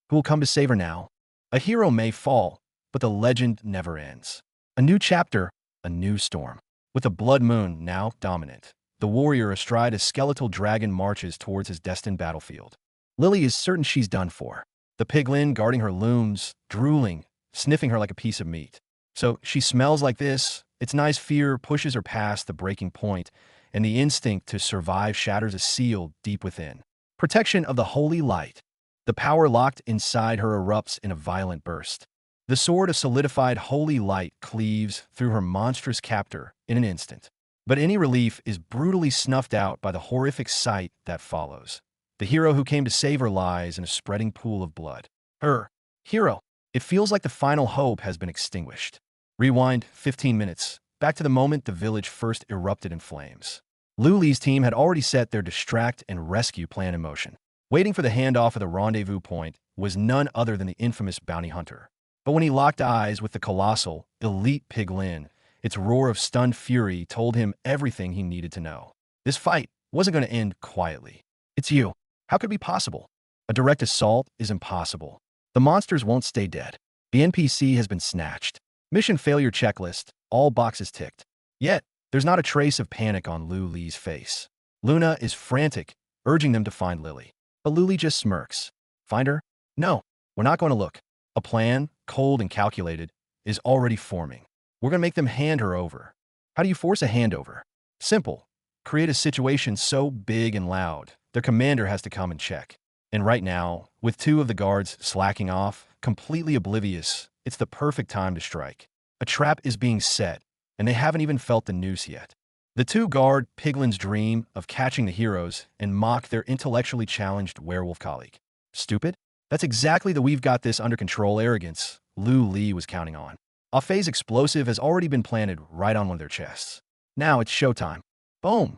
who will come to save her now? A hero may fall, but the legend never ends. A new chapter, a new storm. With the blood moon now dominant, the warrior astride a skeletal dragon marches towards his destined battlefield. Lily is certain she's done for. The piglin guarding her looms, drooling, sniffing her like a piece of meat. So she smells like this. Its nice fear pushes her past the breaking point, and the instinct to survive shatters a seal deep within. Protection of the holy light. The power locked inside her erupts in a violent burst. The sword of solidified holy light cleaves through her monstrous captor in an instant. But any relief is brutally snuffed out by the horrific sight that follows. The hero who came to save her lies in a spreading pool of blood. Her hero. It feels like the final hope has been extinguished. Rewind 15 minutes, back to the moment the village first erupted in flames. Lu Li's team had already set their distract and rescue plan in motion. Waiting for the handoff of the rendezvous point was none other than the infamous bounty hunter. But when he locked eyes with the colossal, elite piglin, its roar of stunned fury told him everything he needed to know. This fight wasn't going to end quietly. It's you. How could it be possible? A direct assault is impossible. The monsters won't stay dead. The NPC has been snatched. Mission failure checklist, all boxes ticked. Yet, there's not a trace of panic on Lu Li's face. Luna is frantic, urging them to find Lily. But Lu Li just smirks. Find her? No, we're not going to look. A plan, cold and calculated, is already forming. We're going to make them hand her over. How do you force a handover? Simple. Create a situation so big and loud, their commander has to come and check. And right now, with two of the guards slacking off, completely oblivious, it's the perfect time to strike. A trap is being set, and they haven't even felt the noose yet. The two guard piglins dream of catching the heroes and mock their intellectually challenged werewolf colleague. Stupid? That's exactly the "we've got this under control" arrogance Lu Li was counting on. Ah Fei's explosive has already been planted right on one of their chests. Now it's showtime. Boom!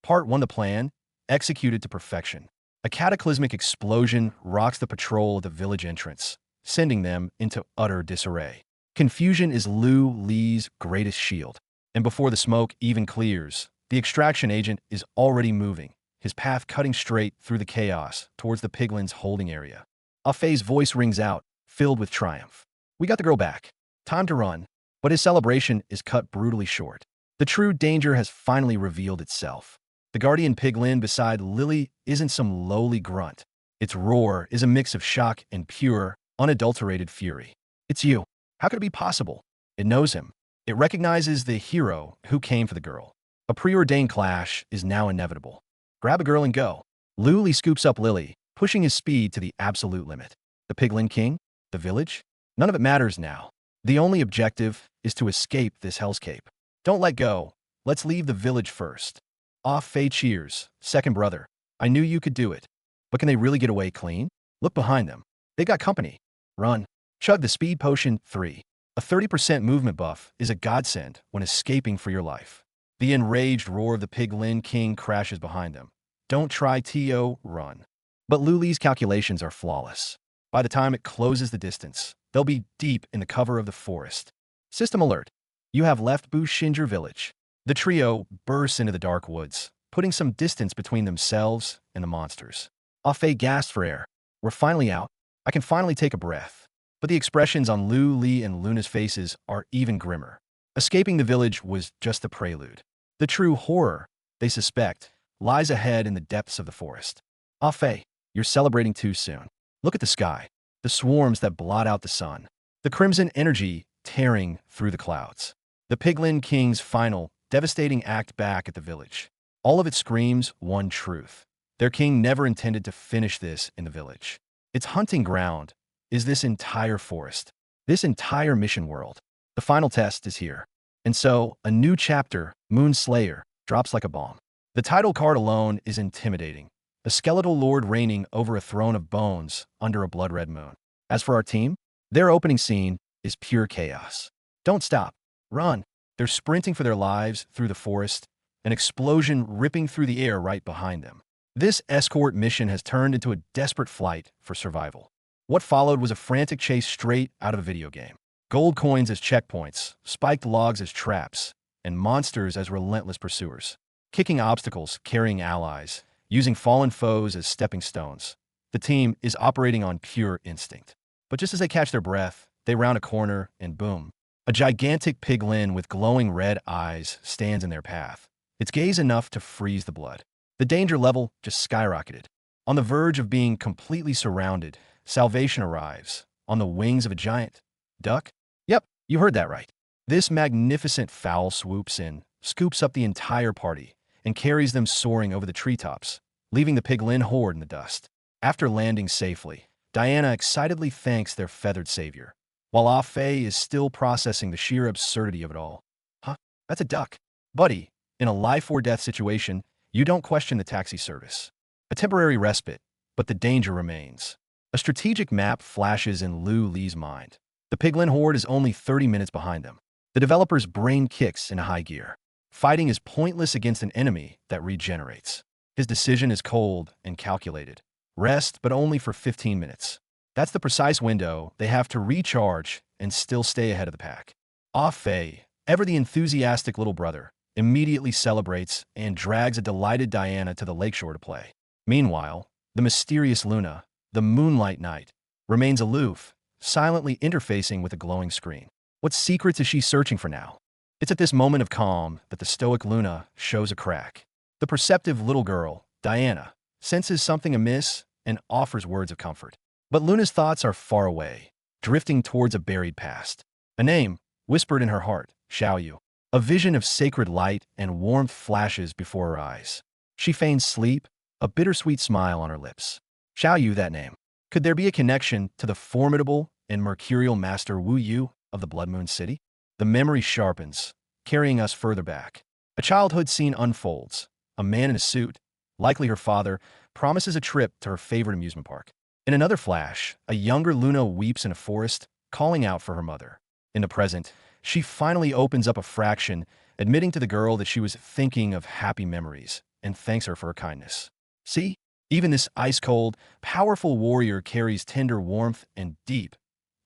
Part 1. The plan, executed to perfection. A cataclysmic explosion rocks the patrol at the village entrance, sending them into utter disarray. Confusion is Lu Li's greatest shield, and before the smoke even clears, the extraction agent is already moving, his path cutting straight through the chaos towards the piglin's holding area. Ah Fei's voice rings out, filled with triumph. We got the girl back. Time to run. But his celebration is cut brutally short. The true danger has finally revealed itself. The guardian piglin beside Lily isn't some lowly grunt. Its roar is a mix of shock and pure, unadulterated fury. It's you. How could it be possible? It knows him. It recognizes the hero who came for the girl. A preordained clash is now inevitable. Grab a girl and go. Lu Li scoops up Lily, pushing his speed to the absolute limit. The piglin king? The village? None of it matters now. The only objective is to escape this hellscape. Don't let go. Let's leave the village first. Ah Fei cheers. Second brother. I knew you could do it. But can they really get away clean? Look behind them. They got company. Run. Chug the speed potion 3. A 30% movement buff is a godsend when escaping for your life. The enraged roar of the piglin king crashes behind them. Don't try to run. But Lu Li's calculations are flawless. By the time it closes the distance, they'll be deep in the cover of the forest. System alert. You have left Bushinger village. The trio bursts into the dark woods, putting some distance between themselves and the monsters. Ah Fei gasped for air. We're finally out. I can finally take a breath. But the expressions on Lu Li and Luna's faces are even grimmer. Escaping the village was just the prelude. The true horror, they suspect, lies ahead in the depths of the forest. Ah Fei, you're celebrating too soon. Look at the sky. The swarms that blot out the sun. The crimson energy tearing through the clouds. The piglin king's final, devastating act back at the village. All of it screams one truth. Their king never intended to finish this in the village. Its hunting ground is this entire forest, this entire mission world. The final test is here. And so, a new chapter, Moon Slayer, drops like a bomb. The title card alone is intimidating. A skeletal lord reigning over a throne of bones under a blood-red moon. As for our team, their opening scene is pure chaos. Don't stop. Run. They're sprinting for their lives through the forest, an explosion ripping through the air right behind them. This escort mission has turned into a desperate flight for survival. What followed was a frantic chase straight out of a video game. Gold coins as checkpoints, spiked logs as traps, and monsters as relentless pursuers. Kicking obstacles, carrying allies, using fallen foes as stepping stones. The team is operating on pure instinct. But just as they catch their breath, they round a corner and boom. A gigantic piglin with glowing red eyes stands in their path. Its gaze enough to freeze the blood. The danger level just skyrocketed. On the verge of being completely surrounded, salvation arrives, on the wings of a giant duck? Yep, you heard that right. This magnificent fowl swoops in, scoops up the entire party, and carries them soaring over the treetops, leaving the piglin horde in the dust. After landing safely, Diana excitedly thanks their feathered savior, while Ah Fei is still processing the sheer absurdity of it all. Huh? That's a duck. Buddy, in a life-or-death situation, you don't question the taxi service. A temporary respite, but the danger remains. A strategic map flashes in Lu Li's mind. The piglin horde is only 30 minutes behind them. The developer's brain kicks into high gear. Fighting is pointless against an enemy that regenerates. His decision is cold and calculated. Rest, but only for 15 minutes. That's the precise window they have to recharge and still stay ahead of the pack. Ah Fei, ever the enthusiastic little brother, immediately celebrates and drags a delighted Diana to the lakeshore to play. Meanwhile, the mysterious Luna, the moonlight knight, remains aloof, silently interfacing with a glowing screen. What secrets is she searching for now? It's at this moment of calm that the stoic Luna shows a crack. The perceptive little girl, Diana, senses something amiss and offers words of comfort. But Luna's thoughts are far away, drifting towards a buried past. A name, whispered in her heart, Xiao Yu. A vision of sacred light and warmth flashes before her eyes. She feigns sleep, a bittersweet smile on her lips. Xiao Yu, that name. Could there be a connection to the formidable and mercurial master Wu Yu of the Blood Moon City? The memory sharpens, carrying us further back. A childhood scene unfolds. A man in a suit, likely her father, promises a trip to her favorite amusement park. In another flash, a younger Luna weeps in a forest, calling out for her mother. In the present, she finally opens up a fraction, admitting to the girl that she was thinking of happy memories, and thanks her for her kindness. See, even this ice-cold, powerful warrior carries tender warmth and deep,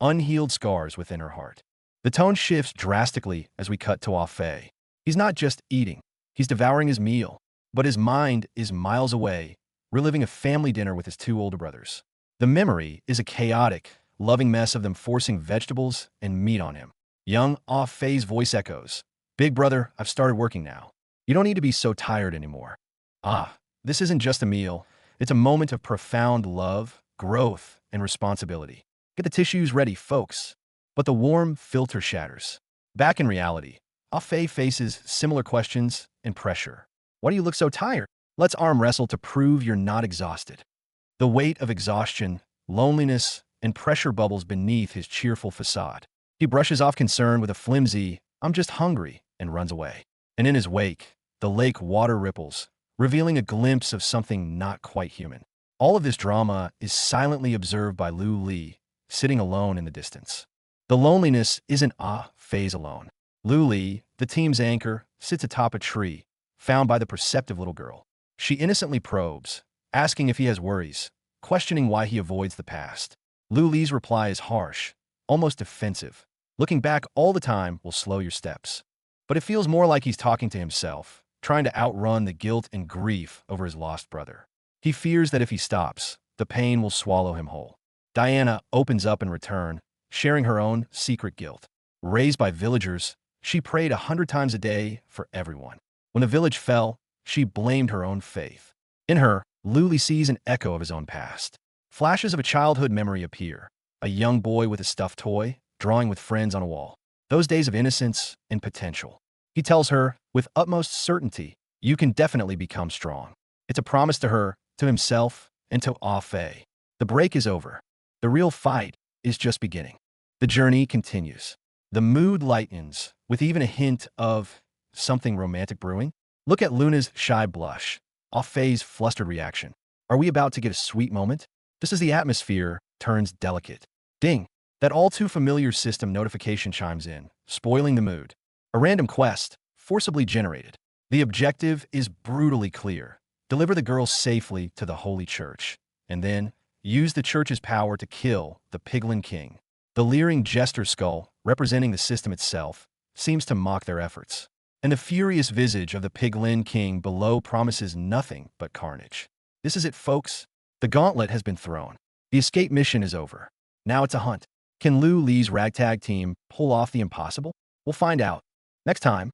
unhealed scars within her heart. The tone shifts drastically as we cut to Ah Fei. He's not just eating, he's devouring his meal, but his mind is miles away, reliving a family dinner with his two older brothers. The memory is a chaotic, loving mess of them forcing vegetables and meat on him. Young Ah Fei's voice echoes, "Big brother, I've started working now. You don't need to be so tired anymore." This isn't just a meal. It's a moment of profound love, growth, and responsibility. Get the tissues ready, folks. But the warm filter shatters. Back in reality, Ah Fei faces similar questions and pressure. Why do you look so tired? Let's arm wrestle to prove you're not exhausted. The weight of exhaustion, loneliness, and pressure bubbles beneath his cheerful facade. He brushes off concern with a flimsy, "I'm just hungry," and runs away. And in his wake, the lake water ripples, revealing a glimpse of something not quite human. All of this drama is silently observed by Lu Li, sitting alone in the distance. The loneliness isn't Ah Fei's alone. Lu Li, the team's anchor, sits atop a tree, found by the perceptive little girl. She innocently probes, asking if he has worries, questioning why he avoids the past. Lu Li's reply is harsh, almost defensive. Looking back all the time will slow your steps. But it feels more like he's talking to himself, trying to outrun the guilt and grief over his lost brother. He fears that if he stops, the pain will swallow him whole. Diana opens up in return, sharing her own secret guilt. Raised by villagers, she prayed 100 times a day for everyone. When the village fell, she blamed her own faith. In her, Luli sees an echo of his own past. Flashes of a childhood memory appear. A young boy with a stuffed toy, drawing with friends on a wall. Those days of innocence and potential. He tells her, with utmost certainty, you can definitely become strong. It's a promise to her, to himself, and to Ah Fei. The break is over. The real fight is just beginning. The journey continues. The mood lightens, with even a hint of something romantic brewing. Look at Luna's shy blush, Ah Fei's flustered reaction. Are we about to get a sweet moment? Just as the atmosphere turns delicate. Ding! That all-too-familiar system notification chimes in, spoiling the mood. A random quest, forcibly generated. The objective is brutally clear. Deliver the girl safely to the Holy Church, and then use the Church's power to kill the Piglin King. The leering jester skull, representing the system itself, seems to mock their efforts. And the furious visage of the Piglin King below promises nothing but carnage. This is it, folks. The gauntlet has been thrown. The escape mission is over. Now it's a hunt. Can Lu Li's ragtag team pull off the impossible? We'll find out next time